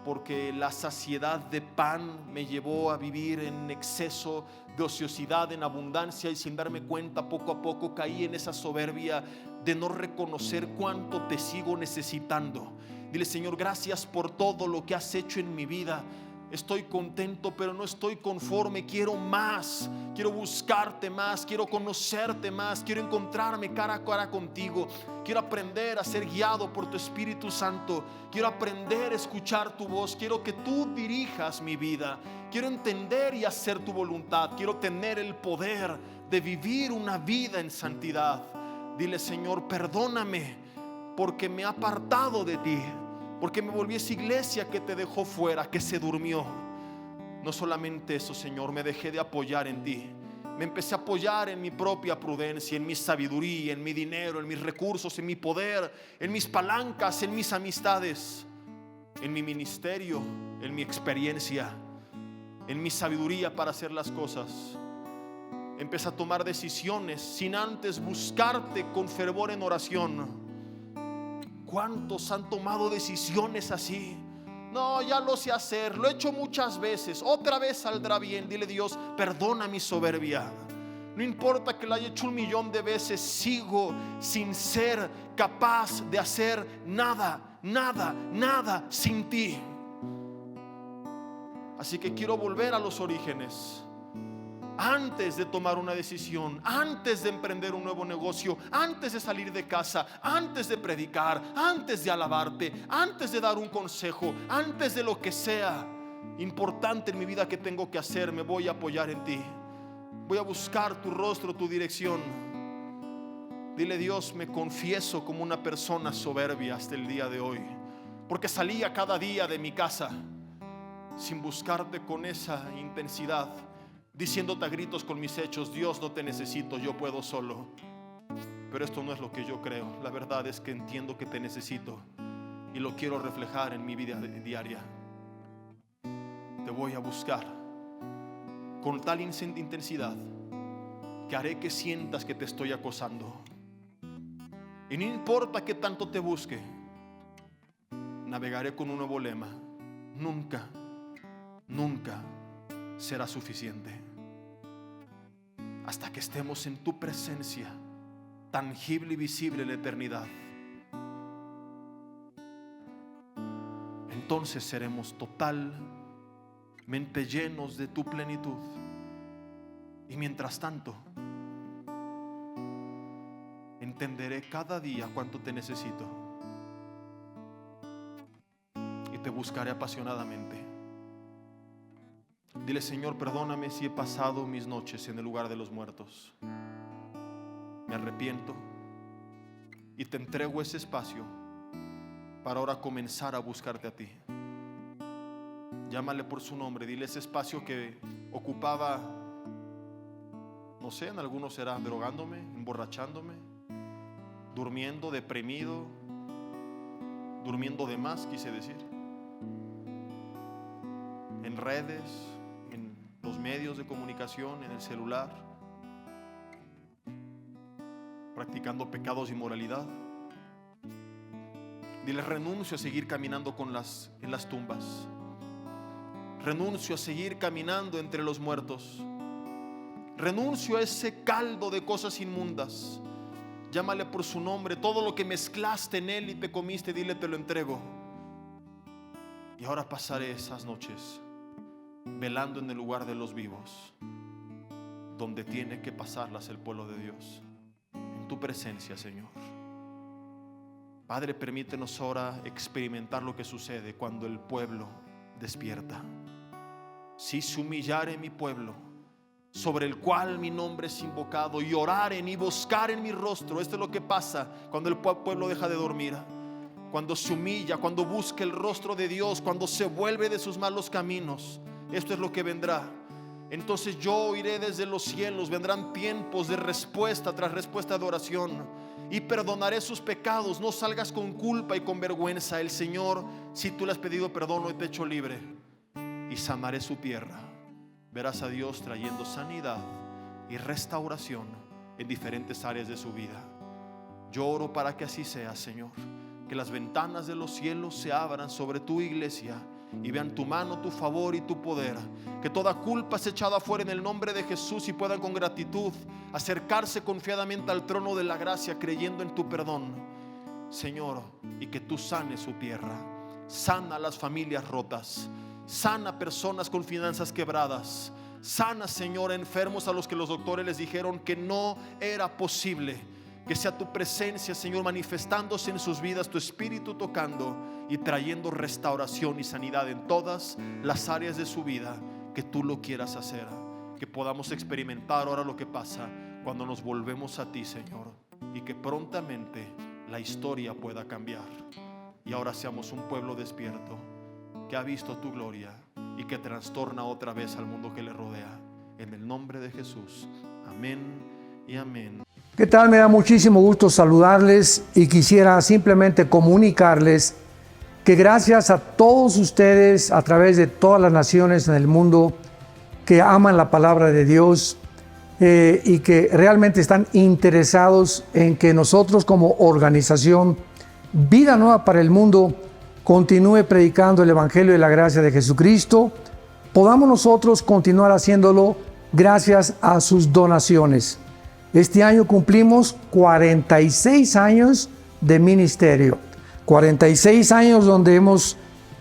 Speaker 1: porque la saciedad de pan me llevó a vivir en exceso de ociosidad, en abundancia, y sin darme cuenta, poco a poco caí en esa soberbia de no reconocer cuánto te sigo necesitando. Dile: Señor, gracias por todo lo que has hecho en mi vida. Estoy contento, pero no estoy conforme. Quiero más, quiero buscarte más, quiero conocerte más, quiero encontrarme cara a cara contigo. Quiero aprender a ser guiado por tu Espíritu Santo. Quiero aprender a escuchar tu voz. Quiero que tú dirijas mi vida. Quiero entender y hacer tu voluntad. Quiero tener el poder de vivir una vida en santidad. Dile: Señor, perdóname porque me he apartado de ti, porque me volví esa iglesia que te dejó fuera, que se durmió. No solamente eso, Señor, me dejé de apoyar en ti. Me empecé a apoyar en mi propia prudencia, en mi sabiduría, en mi dinero, en mis recursos, en mi poder, en mis palancas, en mis amistades, en mi ministerio, en mi experiencia, en mi sabiduría para hacer las cosas. Empecé a tomar decisiones sin antes buscarte con fervor en oración. ¿Cuántos han tomado decisiones así? No, ya lo sé hacer, lo he hecho muchas veces, otra vez saldrá bien. Dile: Dios, perdona mi soberbia. No importa que la haya hecho 1,000,000 de veces, sigo sin ser capaz de hacer nada, nada, nada sin ti. Así que quiero volver a los orígenes. Antes de tomar una decisión, antes de emprender un nuevo negocio, antes de salir de casa, antes de predicar, antes de alabarte, antes de dar un consejo, antes de lo que sea importante en mi vida que tengo que hacer, me voy a apoyar en ti. Voy a buscar tu rostro, tu dirección. Dile: Dios, me confieso como una persona soberbia hasta el día de hoy, porque salía cada día de mi casa sin buscarte con esa intensidad, diciéndote a gritos con mis hechos: Dios, no te necesito, yo puedo solo. Pero esto no es lo que yo creo. La verdad es que entiendo que te necesito y lo quiero reflejar en mi vida diaria. Te voy a buscar con tal intensidad que haré que sientas que te estoy acosando. Y no importa que tanto te busque, navegaré con un nuevo lema: nunca, nunca será suficiente. Hasta que estemos en tu presencia, tangible y visible en la eternidad. Entonces seremos totalmente llenos de tu plenitud. Y mientras tanto, entenderé cada día cuánto te necesito y te buscaré apasionadamente. Dile: Señor, perdóname si he pasado mis noches en el lugar de los muertos. Me arrepiento y te entrego ese espacio para ahora comenzar a buscarte a ti. Llámale por su nombre. Dile: ese espacio que ocupaba, no sé, en algunos será drogándome, emborrachándome, durmiendo, deprimido, durmiendo de más, quise decir, en redes, en los medios de comunicación, en el celular, practicando pecados y inmoralidad. Dile: renuncio a seguir caminando en las tumbas. Renuncio a seguir caminando entre los muertos. Renuncio a ese caldo de cosas inmundas. Llámale por su nombre. Todo lo que mezclaste en él y te comiste, dile: te lo entrego. Y ahora pasaré esas noches velando en el lugar de los vivos, donde tiene que pasarlas el pueblo de Dios, en tu presencia, Señor. Padre, permítenos ahora experimentar lo que sucede cuando el pueblo despierta. Si se humillare mi pueblo, sobre el cual mi nombre es invocado, y oraren y buscaren mi rostro. Esto es lo que pasa cuando el pueblo deja de dormir, cuando se humilla, cuando busca el rostro de Dios, cuando se vuelve de sus malos caminos. Esto es lo que vendrá. Entonces yo oiré desde los cielos, vendrán tiempos de respuesta tras respuesta de oración, y perdonaré sus pecados. No salgas con culpa y con vergüenza. El Señor, si tú le has pedido perdón, hoy te echo libre y sanaré su tierra. Verás a Dios trayendo sanidad y restauración en diferentes áreas de su vida. Yo oro para que así sea, Señor. Que las ventanas de los cielos se abran sobre tu iglesia y vean tu mano, tu favor y tu poder. Que toda culpa sea echada afuera en el nombre de Jesús, y puedan con gratitud acercarse confiadamente al trono de la gracia, creyendo en tu perdón, Señor. Y que tú sanes su tierra. Sana a las familias rotas. Sana personas con finanzas quebradas. Sana, Señor, enfermos a los que los doctores les dijeron que no era posible. Que sea tu presencia, Señor, manifestándose en sus vidas, tu espíritu tocando y trayendo restauración y sanidad en todas las áreas de su vida que tú lo quieras hacer. Que podamos experimentar ahora lo que pasa cuando nos volvemos a ti, Señor, y que prontamente la historia pueda cambiar y ahora seamos un pueblo despierto que ha visto tu gloria y que trastorna otra vez al mundo que le rodea. En el nombre de Jesús, amén y amén.
Speaker 2: ¿Qué tal? Me da muchísimo gusto saludarles y quisiera simplemente comunicarles que gracias a todos ustedes a través de todas las naciones en el mundo que aman la palabra de Dios y que realmente están interesados en que nosotros como organización Vida Nueva para el Mundo continúe predicando el Evangelio de la gracia de Jesucristo, podamos nosotros continuar haciéndolo gracias a sus donaciones. Este año cumplimos 46 años de ministerio, 46 años donde hemos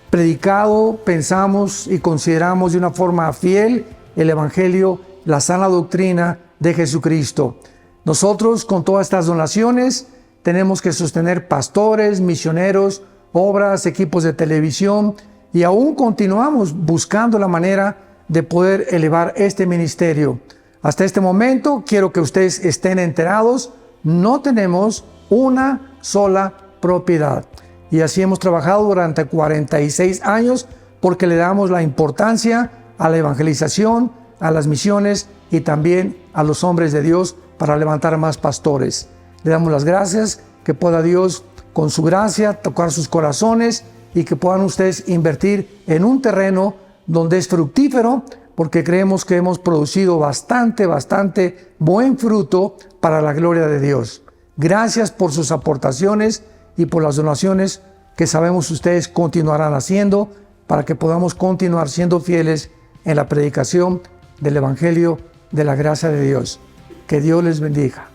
Speaker 2: predicado, pensamos y consideramos de una forma fiel el Evangelio, la sana doctrina de Jesucristo. Nosotros con todas estas donaciones tenemos que sostener pastores, misioneros, obras, equipos de televisión y aún continuamos buscando la manera de poder elevar este ministerio. Hasta este momento quiero que ustedes estén enterados, no tenemos una sola propiedad. Y así hemos trabajado durante 46 años porque le damos la importancia a la evangelización, a las misiones y también a los hombres de Dios para levantar más pastores. Le damos las gracias, que pueda Dios con su gracia tocar sus corazones y que puedan ustedes invertir en un terreno donde es fructífero, porque creemos que hemos producido bastante buen fruto para la gloria de Dios. Gracias por sus aportaciones y por las donaciones que sabemos ustedes continuarán haciendo para que podamos continuar siendo fieles en la predicación del Evangelio de la gracia de Dios. Que Dios les bendiga.